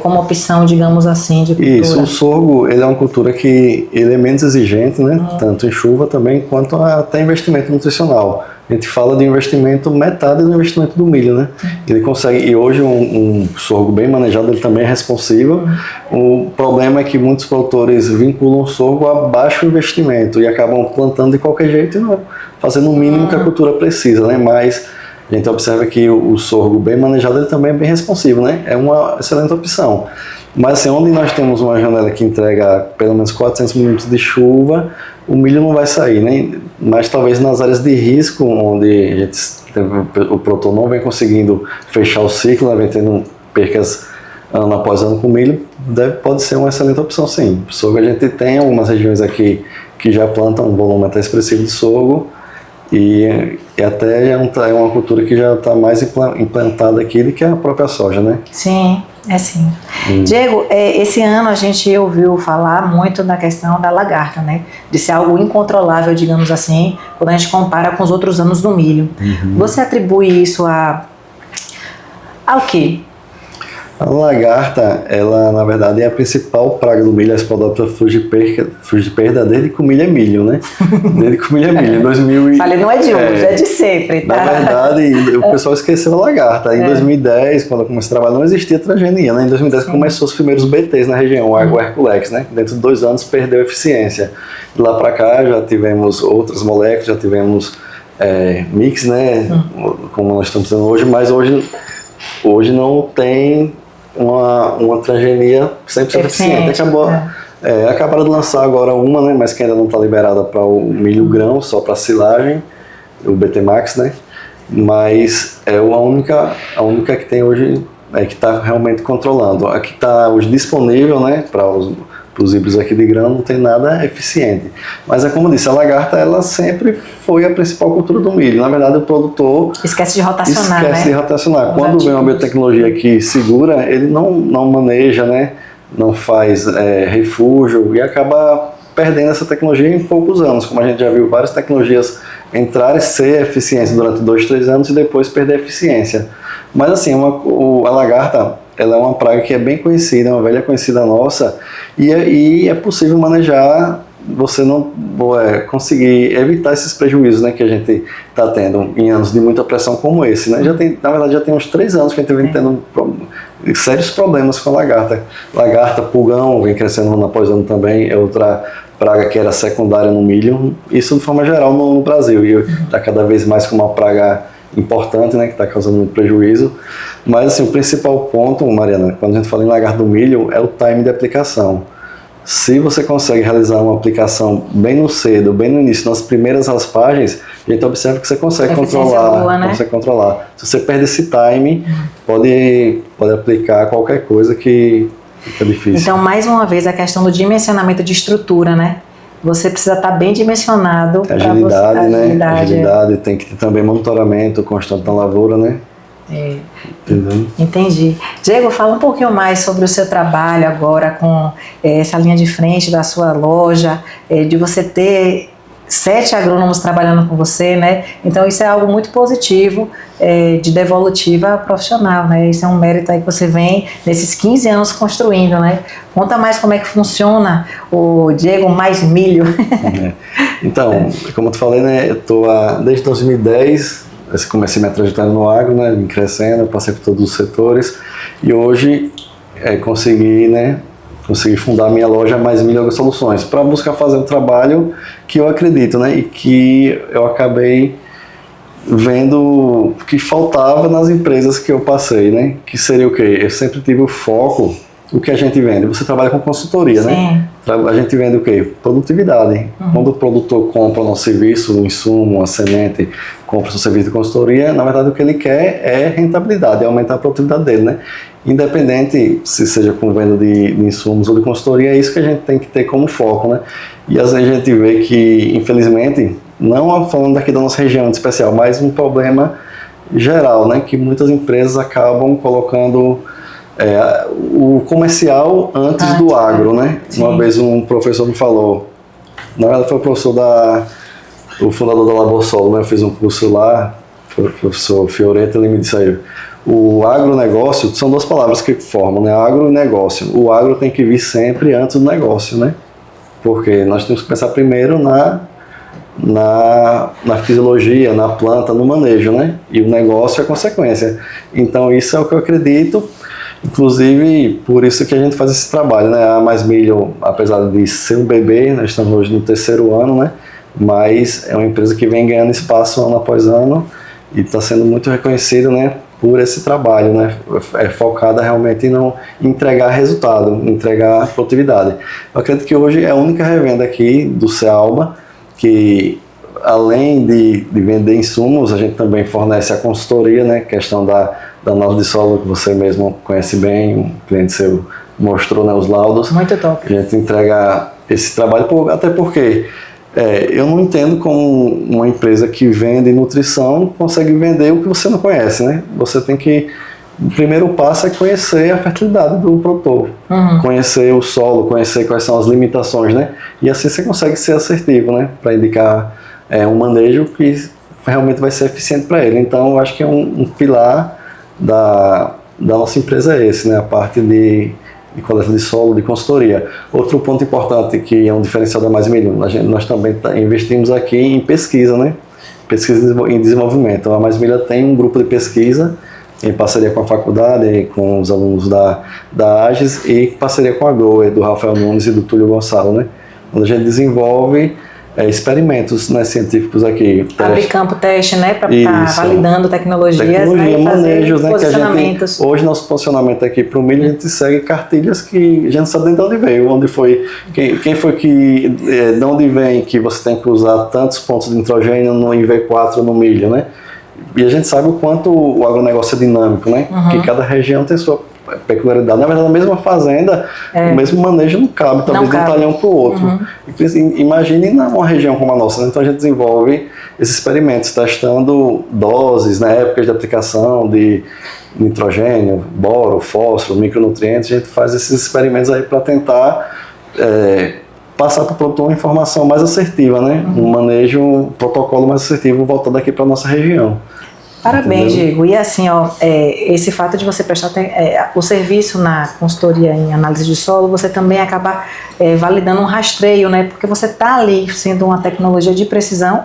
como opção, digamos assim, de cultura. Isso, o sorgo, ele é uma cultura que ele é menos exigente, né? Tanto em chuva também, quanto até investimento nutricional. A gente fala de investimento, metade do investimento do milho, né? Ele consegue, e hoje um sorgo bem manejado, ele também é responsivo. O problema é que muitos produtores vinculam o sorgo a baixo investimento e acabam plantando de qualquer jeito e não fazendo o mínimo que a cultura precisa, né? Mas a gente observa que o sorgo bem manejado ele também é bem responsivo, né? É uma excelente opção. Mas assim, onde nós temos uma janela que entrega pelo menos 400 milímetros de chuva, o milho não vai sair, né? Mas talvez nas áreas de risco, onde o produtor não vem conseguindo fechar o ciclo, né? Vem tendo percas ano após ano com milho, pode ser uma excelente opção, sim. O sorgo, a gente tem algumas regiões aqui que já plantam um volume até expressivo de sorgo, e até é uma cultura que já está mais implantada aqui do que a própria soja, né? Sim, sim. Diego, esse ano a gente ouviu falar muito da questão da lagarta, né? De ser algo incontrolável, digamos assim, quando a gente compara com os outros anos do milho. Você atribui isso ao quê? A lagarta, ela na verdade é a principal praga do milho, a Spodoptera frugiperda, desde que o milho é milho, né? Desde que o milho é milho. Em 2000 Falei, não é de hoje, é de sempre, tá? Na verdade, o pessoal esqueceu a lagarta. Em 2010, quando eu comecei a trabalhar, não existia transgenia, né? Em 2010 começou os primeiros BTs na região, o Herculex, né? Dentro de 2 anos perdeu eficiência. De lá para cá já tivemos outras moléculas, já tivemos mix, né? Como nós estamos fazendo hoje, mas hoje não tem uma transgenia 100% eficiente. Acabaram de lançar agora uma, né? Mas que ainda não está liberada para o milho grão, só para silagem, o BT Max, né? Mas é a única que tem hoje, que está realmente controlando. A que está hoje disponível, né, para os híbridos aqui de grão, não tem nada eficiente. Mas como eu disse, a lagarta ela sempre foi a principal cultura do milho. Na verdade, o produtor esquece de rotacionar, Quando vem uma biotecnologia que segura, ele não maneja, né, não faz refúgio e acaba perdendo essa tecnologia em poucos anos, como a gente já viu várias tecnologias entrarem e ser eficientes durante 2, 3 anos e depois perder a eficiência. Mas assim, a lagarta, ela é uma praga que é bem conhecida, é uma velha conhecida nossa, e é possível manejar, você não conseguir evitar esses prejuízos, né, que a gente está tendo em anos de muita pressão como esse, né? Na verdade já tem uns 3 anos que a gente vem tendo sérios problemas com a lagarta. Lagarta, pulgão, vem crescendo ano após ano também, é outra praga que era secundária no milho, isso de forma geral no Brasil, e está cada vez mais como uma praga importante, né, que está causando muito prejuízo. Mas assim, o principal ponto, Mariana, quando a gente fala em lagarta do milho, é o time de aplicação. Se você consegue realizar uma aplicação bem no cedo, bem no início, nas primeiras raspagens, a gente observa que você consegue controlar, boa, né? Se você perde esse time, pode aplicar qualquer coisa que fica difícil. Então, mais uma vez, a questão do dimensionamento de estrutura, né? Você precisa estar bem dimensionado. Agilidade, né? Agilidade, tem que ter também monitoramento constante na lavoura, né? Entendi. Diego, fala um pouquinho mais sobre o seu trabalho agora com essa linha de frente da sua loja, de você ter 7 agrônomos trabalhando com você, né? Então isso é algo muito positivo de devolutiva profissional, né? Isso é um mérito aí que você vem nesses 15 anos construindo, né? Conta mais como é que funciona o Diego Mais Milho. Então, como eu te falei, né? Eu estou desde 2010, eu comecei minha trajetória no agro, né? Vim crescendo, passei por todos os setores e hoje consegui fundar a minha loja Mais Milho Agrosoluções para buscar fazer um trabalho que eu acredito, né, e que eu acabei vendo que faltava nas empresas que eu passei, né, que seria o quê? Eu sempre tive o foco, o que a gente vende? Você trabalha com consultoria, né? A gente vende o quê? Produtividade. Quando o produtor compra o nosso serviço, um insumo, uma semente, compra o seu serviço de consultoria, na verdade o que ele quer é rentabilidade, é aumentar a produtividade dele, né? Independente se seja com venda de insumos ou de consultoria, é isso que a gente tem que ter como foco, né? E às vezes a gente vê que, infelizmente, não falando daqui da nossa região de especial, mas um problema geral, né? Que muitas empresas acabam colocando o comercial antes do agro, né? Sim. Uma vez um professor me falou, na verdade foi o fundador da Laborsolo, né? Eu fiz um curso lá, o professor Fioreto, ele me disse aí, o agronegócio, são 2 palavras que formam, né? Agro e negócio. O agro tem que vir sempre antes do negócio, né? Porque nós temos que pensar primeiro na fisiologia, na planta, no manejo, né? E o negócio é a consequência. Então isso é o que eu acredito, inclusive por isso que a gente faz esse trabalho, né? A Mais Milho, apesar de ser um bebê, nós estamos hoje no 3º ano, né? Mas é uma empresa que vem ganhando espaço ano após ano e está sendo muito reconhecida, né? Por esse trabalho, né? Focada realmente em não entregar resultado, entregar produtividade. Eu acredito que hoje é a única revenda aqui do Cealba que, além de vender insumos, a gente também fornece a consultoria, né? Questão da análise de solo, que você mesmo conhece bem, um cliente seu mostrou, né, os laudos. Muito top. A gente entrega esse trabalho, até porque eu não entendo como uma empresa que vende nutrição consegue vender o que você não conhece, né? Você tem que... O primeiro passo é conhecer a fertilidade do produtor, conhecer o solo, conhecer quais são as limitações, né? E assim você consegue ser assertivo, né? Para indicar um manejo que realmente vai ser eficiente para ele. Então, eu acho que um pilar da nossa empresa é esse, né? A parte de coleta de solo, de consultoria. Outro ponto importante que é um diferencial da Mais Milho, nós também investimos aqui em pesquisa, né? Pesquisa em desenvolvimento. A Mais Milho tem um grupo de pesquisa em parceria com a faculdade, com os alunos da AGES e em parceria com a GROWER, do Rafael Nunes e do Túlio Gonçalo, né? Onde a gente desenvolve experimentos, né, científicos aqui. Abrir campo teste, né, para estar validando tecnologias, né, e manejos, fazer posicionamentos. Que hoje nosso posicionamento aqui para o milho, a gente segue cartilhas que a gente sabe de onde veio, onde foi, quem foi que, de onde vem que você tem que usar tantos pontos de nitrogênio no IV4 no milho, né? E a gente sabe o quanto o agronegócio é dinâmico, né? Que cada região tem sua peculiaridade. Na verdade, na mesma fazenda, o mesmo manejo não cabe, talvez de um talhão para o outro. Imagine numa região como a nossa, né? Então a gente desenvolve esses experimentos, testando doses, né, épocas de aplicação de nitrogênio, boro, fósforo, micronutrientes. A gente faz esses experimentos aí para tentar passar para o produtor uma informação mais assertiva, né? Um manejo, um protocolo mais assertivo voltado aqui para a nossa região. Parabéns, Diego. E assim, esse fato de você prestar o serviço na consultoria em análise de solo, você também acaba validando um rastreio, né? Porque você está ali sendo uma tecnologia de precisão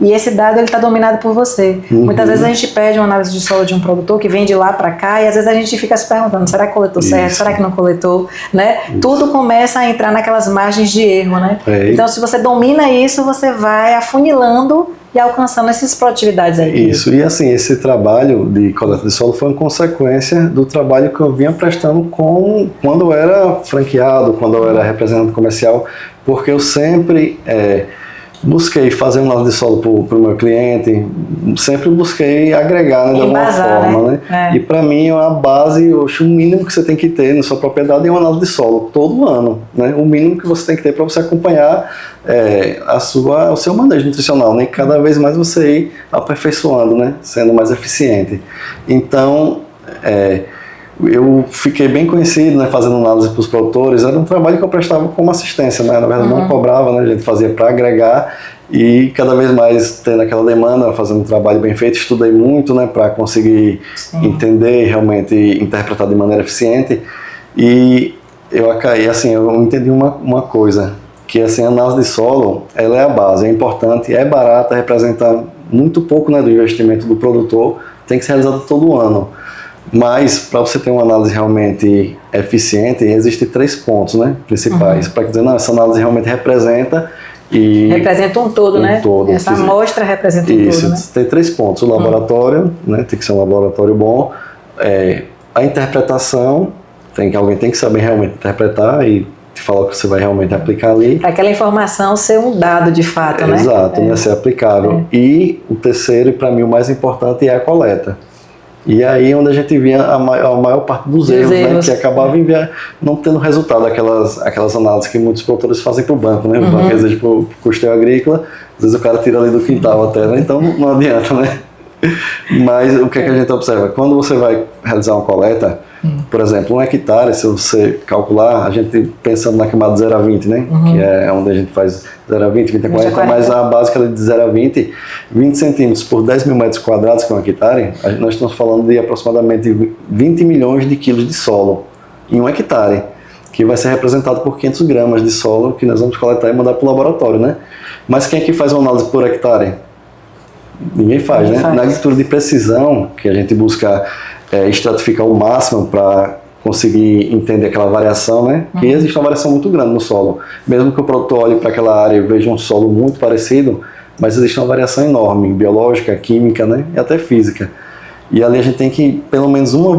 e esse dado está dominado por você. Muitas vezes a gente pede uma análise de solo de um produtor que vem de lá para cá e às vezes a gente fica se perguntando, será que coletou certo? Será que não coletou? Né? Tudo começa a entrar naquelas margens de erro, né? Então, se você domina isso, você vai afunilando e alcançando essas produtividades aí. Isso, e assim, esse trabalho de coleta de solo foi uma consequência do trabalho que eu vinha prestando quando eu era franqueado, quando eu era representante comercial, porque eu sempre busquei fazer um análise de solo para o meu cliente, sempre busquei agregar, né, de alguma forma, né? E para mim a base, o mínimo que você tem que ter na sua propriedade é uma análise de solo todo ano, né? O mínimo que você tem que ter para você acompanhar o seu manejo nutricional, né? E cada vez mais você ir aperfeiçoando, né? Sendo mais eficiente. Então, eu fiquei bem conhecido, né, fazendo análise para os produtores. Era um trabalho que eu prestava como assistência, né? Na verdade, não cobrava, né? A gente fazia para agregar e cada vez mais tendo aquela demanda, fazendo um trabalho bem feito. Estudei muito, né, para conseguir entender, realmente interpretar de maneira eficiente. E eu entendi uma coisa, que assim, a análise de solo, ela é a base, é importante, é barata, representa muito pouco, né, do investimento do produtor, tem que ser realizado todo ano. Mas, para você ter uma análise realmente eficiente, existem 3 pontos, né, principais. Para dizer, não, essa análise realmente representa representa um todo, né? Todo. Essa amostra representa um todo, né? Tem 3 pontos. O laboratório, né, tem que ser um laboratório bom. A interpretação, alguém tem que saber realmente interpretar e te falar o que você vai realmente aplicar ali. Para aquela informação ser um dado de fato, né? Exato, né, ser aplicável. E o terceiro, e para mim o mais importante, é a coleta. E aí onde a gente via a maior parte dos erros, né, que acabava não tendo resultado aquelas análises que muitos produtores fazem para o banco, né? O banco exige para o custeio agrícola, às vezes o cara tira ali do quintal até, né? Então não adianta, né? Mas o que a gente observa? Quando você vai realizar uma coleta, por exemplo, 1 hectare, se você calcular, a gente pensando na camada de 0 a 20, né? Que é onde a gente faz 0 a 20, 20 a 40, mas a básica de 0 a 20 centímetros por 10 mil metros quadrados, que é 1 hectare, nós estamos falando de aproximadamente 20 milhões de quilos de solo em 1 hectare, que vai ser representado por 500 gramas de solo que nós vamos coletar e mandar para o laboratório, né? Mas quem é que faz uma análise por hectare? Ninguém faz, né? Na agricultura de precisão, que a gente busca estratificar o máximo para conseguir entender aquela variação, né? Que existe uma variação muito grande no solo. Mesmo que o produtor olhe para aquela área e veja um solo muito parecido, mas existe uma variação enorme, biológica, química, né? E até física. E ali a gente tem que, pelo menos uma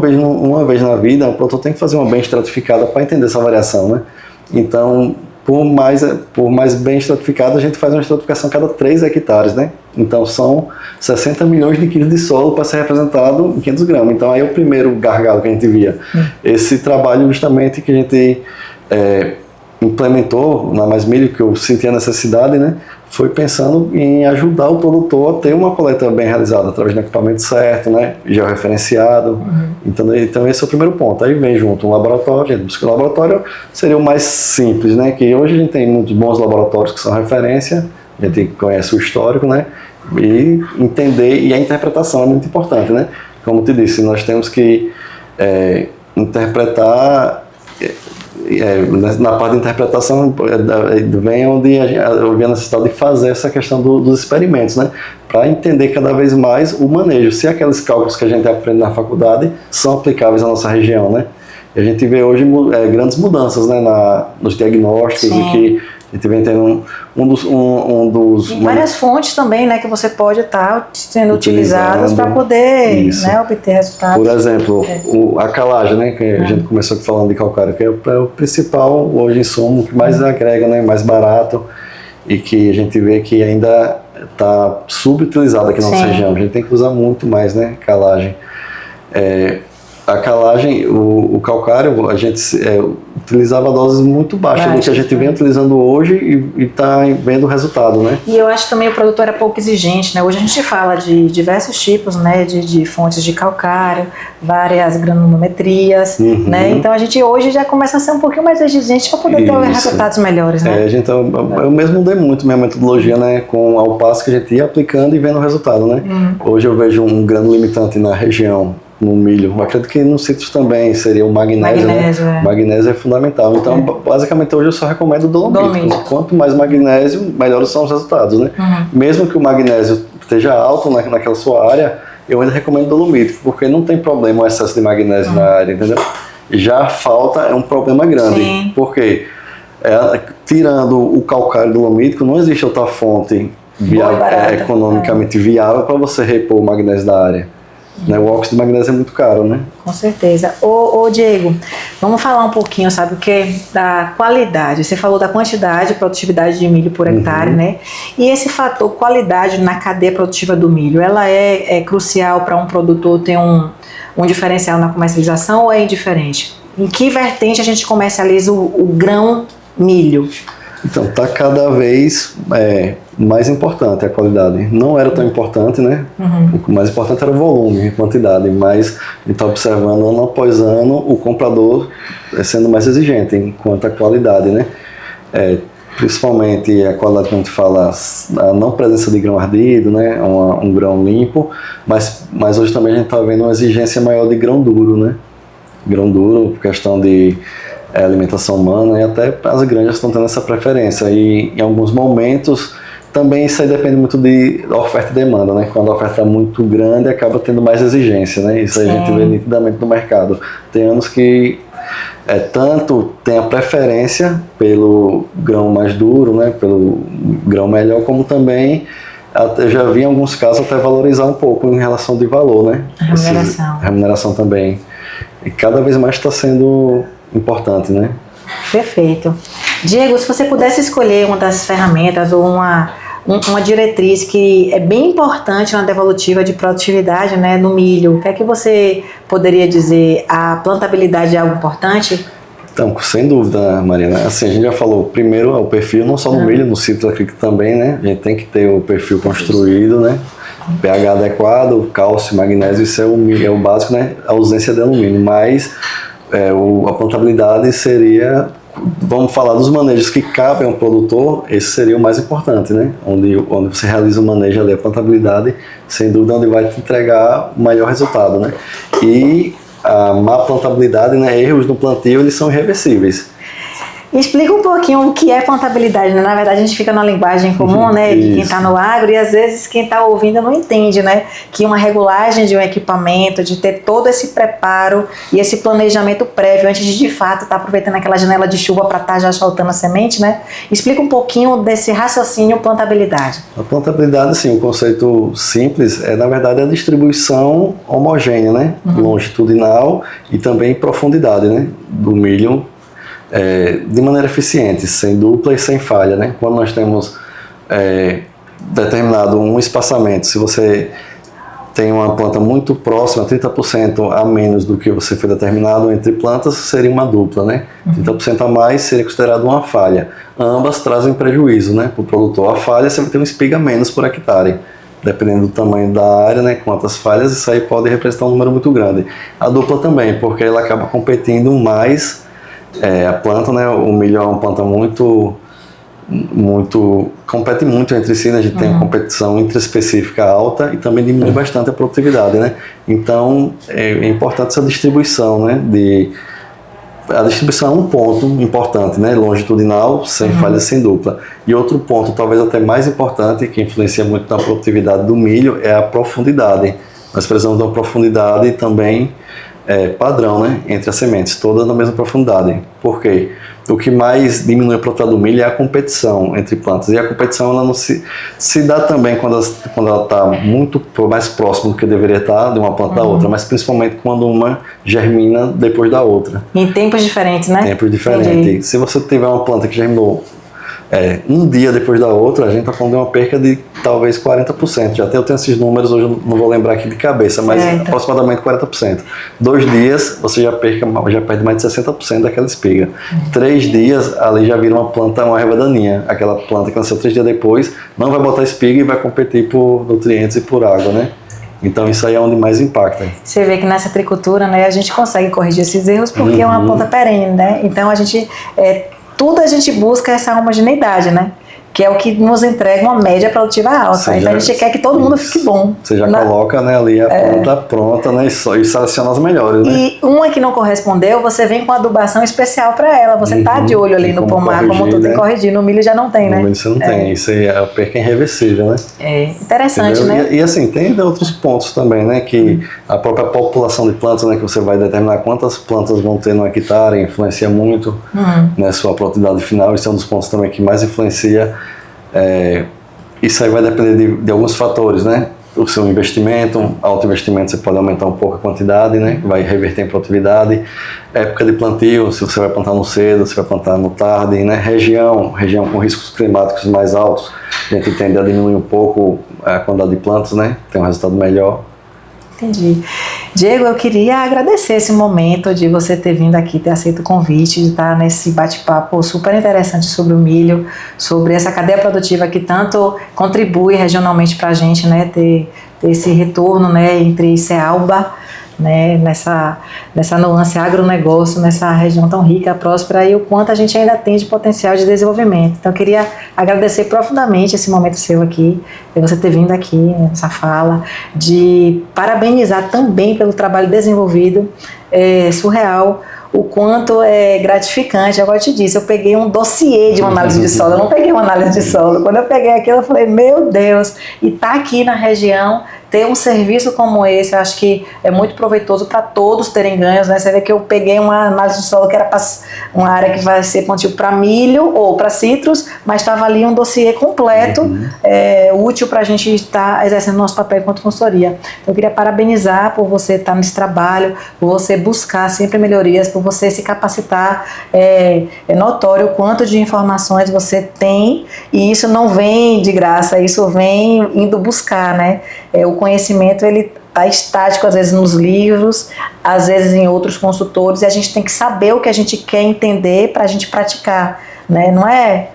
vez na vida, o produtor tem que fazer uma bem estratificada para entender essa variação, né? Então, por mais bem estratificado, a gente faz uma estratificação a cada 3 hectares, né? Então são 60 milhões de quilos de solo para ser representado em 500 gramas. Então aí é o primeiro gargalo que a gente via. Esse trabalho justamente que a gente implementou na Mais Milho, que eu senti a necessidade, né? Foi pensando em ajudar o produtor a ter uma coleta bem realizada, através do equipamento certo, né? Georreferenciado. Então esse é o primeiro ponto. Aí vem junto um laboratório, a gente busca um laboratório, seria o mais simples, né? Que hoje a gente tem muitos bons laboratórios que são referência, a gente conhece o histórico, né? E entender, e a interpretação é muito importante, né? Como te disse, nós temos que interpretar. Na parte de interpretação vem onde eu vi a necessidade de fazer essa questão dos experimentos, né? Para entender cada vez mais o manejo, se aqueles cálculos que a gente aprende na faculdade são aplicáveis à nossa região, né? E a gente vê hoje grandes mudanças, né, nos diagnósticos, e que A gente vem tendo E várias fontes também, né, que você pode estar sendo utilizadas para poder, né, obter resultados. Por exemplo, a calagem, né, que a gente começou falando de calcário, que é o principal hoje insumo que mais agrega, né, mais barato e que a gente vê que ainda está subutilizado aqui na nossa região. A gente tem que usar muito mais, né, calagem. A calagem, o calcário, a gente utilizava doses muito baixas do que a gente vem utilizando hoje e está vendo o resultado, né? E eu acho que também o produtor era pouco exigente, né? Hoje a gente fala de diversos tipos, né? De fontes de calcário, várias granulometrias, né? Então a gente hoje já começa a ser um pouquinho mais exigente para poder ter resultados melhores, né? Eu mesmo mudei muito minha metodologia, né? Ao passo que a gente ia aplicando e vendo o resultado, né? Hoje eu vejo um granulo limitante na região, no milho. Eu acredito que nos cítricos também seria o magnésio, né? Magnésio é fundamental. Então, basicamente, hoje eu só recomendo o dolomítico. Quanto mais magnésio, melhores são os resultados, né? Mesmo que o magnésio esteja alto naquela sua área, eu ainda recomendo dolomítico, porque não tem problema o excesso de magnésio na área, entendeu? Já falta é um problema grande, porque tirando o calcário dolomítico, não existe outra fonte economicamente viável para você repor o magnésio da área. O óxido de magnésio é muito caro, né? Com certeza. Ô Diego, vamos falar um pouquinho, sabe o que? Da qualidade. Você falou da quantidade e produtividade de milho por hectare, né? E esse fator qualidade na cadeia produtiva do milho, ela é crucial para um produtor ter um diferencial na comercialização ou é indiferente? Em que vertente a gente comercializa o grão milho? Então, está cada vez mais importante a qualidade. Não era tão importante, né? O mais importante era o volume, a quantidade, mas a gente está observando ano após ano o comprador sendo mais exigente quanto à qualidade, né? Principalmente a qualidade que a gente fala, a não presença de grão ardido, né? Um grão limpo, mas hoje também a gente está vendo uma exigência maior de grão duro, né? Grão duro, por questão de alimentação humana, e até as granjas estão tendo essa preferência. E em alguns momentos também isso aí depende muito da oferta e demanda, né? Quando a oferta é muito grande, acaba tendo mais exigência, né? Isso aí a gente vê nitidamente no mercado. Tem anos que tanto tem a preferência pelo grão mais duro, né? Pelo grão melhor, como também eu já vi em alguns casos até valorizar um pouco em relação de valor, né? A remuneração também. E cada vez mais está sendo importante, né? Perfeito. Diego, se você pudesse escolher uma das ferramentas ou uma diretriz que é bem importante na devolutiva de produtividade, né, no milho, o que é que você poderia dizer? A plantabilidade é algo importante? Então, sem dúvida, Marina. Assim, a gente já falou, primeiro, o perfil, não só no milho, no citro aqui também, né? A gente tem que ter o perfil construído, né? pH adequado, cálcio, magnésio, isso é o básico, né? A ausência de alumínio, mas a plantabilidade seria, vamos falar dos manejos que cabem ao produtor, esse seria o mais importante, né? Onde você realiza o manejo ali, a plantabilidade, sem dúvida, onde vai te entregar o maior resultado, né? E a má plantabilidade, né? Erros no plantio, eles são irreversíveis. Explica um pouquinho o que é plantabilidade, né? Na verdade, a gente fica na linguagem comum, né? De quem está no agro, e às vezes quem está ouvindo não entende, né? Que uma regulagem de um equipamento, de ter todo esse preparo e esse planejamento prévio antes de fato estar aproveitando aquela janela de chuva para estar já soltando a semente, né? Explica um pouquinho desse raciocínio plantabilidade. A plantabilidade, sim, o conceito simples na verdade, a distribuição homogênea, né? Longitudinal e também profundidade, né? Do milho. De maneira eficiente, sem dupla e sem falha, né? Quando nós temos determinado um espaçamento, se você tem uma planta muito próxima, 30% a menos do que você foi determinado entre plantas, seria uma dupla, né? 30% a mais seria considerado uma falha. Ambas trazem prejuízo, né? Para o produtor. A falha, você vai ter uma espiga menos por hectare. Dependendo do tamanho da área, né, quantas falhas, isso aí pode representar um número muito grande. A dupla também, porque ela acaba competindo mais. A planta, né, o milho é uma planta compete muito entre si, né, a gente tem uma competição intraespecífica alta e também diminui bastante a produtividade, né, então é importante essa distribuição, né, a distribuição é um ponto importante, né, longitudinal, sem falha, sem dupla, e outro ponto, talvez até mais importante, que influencia muito na produtividade do milho, é a profundidade. Nós precisamos de uma profundidade também padrão, né, entre as sementes, todas na mesma profundidade. Por quê? O que mais diminui a produtividade do milho é a competição entre plantas. E a competição ela não se dá também quando ela está muito mais próxima do que deveria estar de uma planta da outra, mas principalmente quando uma germina depois da outra. Em tempos diferentes, né? Tempos diferentes. Entendi. Se você tiver uma planta que germinou um dia depois da outra, a gente está falando de uma perca de talvez 40%. Eu tenho esses números, hoje eu não vou lembrar aqui de cabeça, mas aproximadamente 40%. 2 dias, você já perde mais de 60% daquela espiga. 3 dias, ali já vira uma erva daninha. Aquela planta que nasceu 3 dias depois, não vai botar espiga e vai competir por nutrientes e por água, né? Então isso aí é onde mais impacta. Você vê que nessa agricultura, né, a gente consegue corrigir esses erros porque é uma planta perene, né? Então a gente... tudo a gente busca essa homogeneidade, né? Que é o que nos entrega uma média produtiva alta. Então a gente quer que todo mundo fique bom. Você já coloca, né, ali a planta pronta, né, e seleciona as melhores, né? E uma que não correspondeu, você vem com adubação especial para ela. Você tá de olho ali no pomar, como tu tem que corrigir. No milho já não tem, né? No milho você não tem. Isso aí é a perca irreversível, né? Interessante, entendeu? né? E assim, tem outros pontos também, né? Que a própria população de plantas, né? Que você vai determinar quantas plantas vão ter no hectare, influencia muito, né? Sua produtividade final. Isso é um dos pontos também que mais influencia. Isso aí vai depender de alguns fatores, né? O seu investimento, alto investimento, você pode aumentar um pouco a quantidade, né? Vai reverter em produtividade. Época de plantio, se você vai plantar no cedo, se vai plantar no tarde, né? Região com riscos climáticos mais altos, a gente tende a diminuir um pouco a quantidade de plantas, né? Tem um resultado melhor. Entendi. Diego, eu queria agradecer esse momento de você ter vindo aqui, ter aceito o convite, de estar nesse bate-papo super interessante sobre o milho, sobre essa cadeia produtiva que tanto contribui regionalmente para a gente, né, ter esse retorno, né, entre Cealba, né, nessa nuance agronegócio, nessa região tão rica, próspera, e o quanto a gente ainda tem de potencial de desenvolvimento. Então eu queria agradecer profundamente esse momento seu aqui, de você ter vindo aqui nessa fala, de parabenizar também pelo trabalho desenvolvido, surreal, o quanto é gratificante. Eu te disse, eu peguei um dossiê de uma análise de solo, eu não peguei uma análise de solo. Quando eu peguei aquilo, eu falei, meu Deus, e tá aqui na região, ter um serviço como esse, eu acho que é muito proveitoso para todos terem ganhos, né? Você vê que eu peguei uma análise de solo que era para uma área que vai ser plantio para milho ou para citros, mas estava ali um dossiê completo, útil para a gente estar exercendo nosso papel enquanto consultoria. Então, eu queria parabenizar por você estar nesse trabalho, por você buscar sempre melhorias, por você se capacitar. É notório o quanto de informações você tem, e isso não vem de graça, isso vem indo buscar, né? O conhecimento, ele está estático, às vezes nos livros, às vezes em outros consultores, e a gente tem que saber o que a gente quer entender para a gente praticar, né? Não é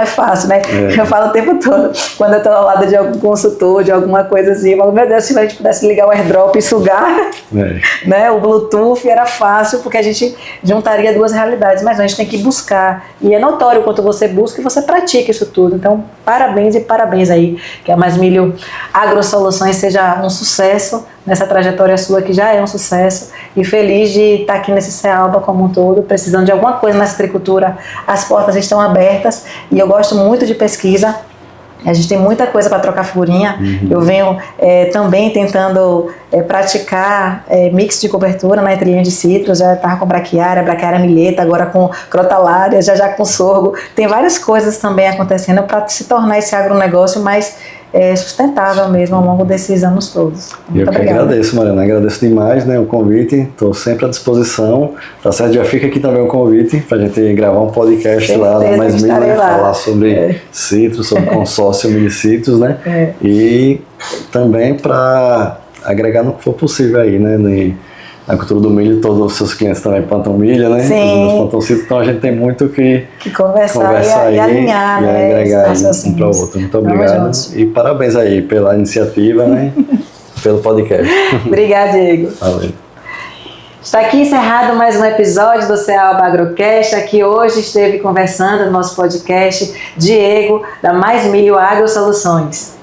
fácil, né? Eu falo o tempo todo, quando eu estou ao lado de algum consultor, de alguma coisa assim, eu falo, meu Deus, se a gente pudesse ligar o AirDrop e sugar, né, o Bluetooth, era fácil, porque a gente juntaria duas realidades, mas a gente tem que buscar, e é notório quanto você busca e você pratica isso tudo. Então, parabéns e parabéns aí, que a Mais Milho AgroSoluções seja um sucesso nessa trajetória sua, que já é um sucesso, e feliz de estar aqui nesse Cealba como um todo, precisando de alguma coisa nessa agricultura, as portas estão abertas, e eu gosto muito de pesquisa. A gente tem muita coisa para trocar figurinha. Eu venho também tentando praticar mix de cobertura na entre linha de citros. Já estava com braquiária milheta, agora com crotalária, já com sorgo. Tem várias coisas também acontecendo para se tornar esse agronegócio mais sustentável mesmo ao longo desses anos todos. Muito obrigada. Agradeço, Mariana, agradeço demais, né, o convite, estou sempre à disposição, tá certo? Já fica aqui também o convite para a gente gravar um podcast lá na Mais Milho, né, falar sobre citros, sobre consórcio milicitros, né, e também para agregar no que for possível aí, né, na cultura do milho, todos os seus clientes também plantam milho, né? Sim. Os plantam citros, então a gente tem muito que conversar e alinhar, né? Agregar um para o outro. Muito obrigado. E parabéns aí pela iniciativa, né? Pelo podcast. Obrigada, Diego. Valeu. Está aqui encerrado mais um episódio do Cealba Agrocast. Aqui hoje esteve conversando no nosso podcast Diego, da Mais Milho AgroSoluções.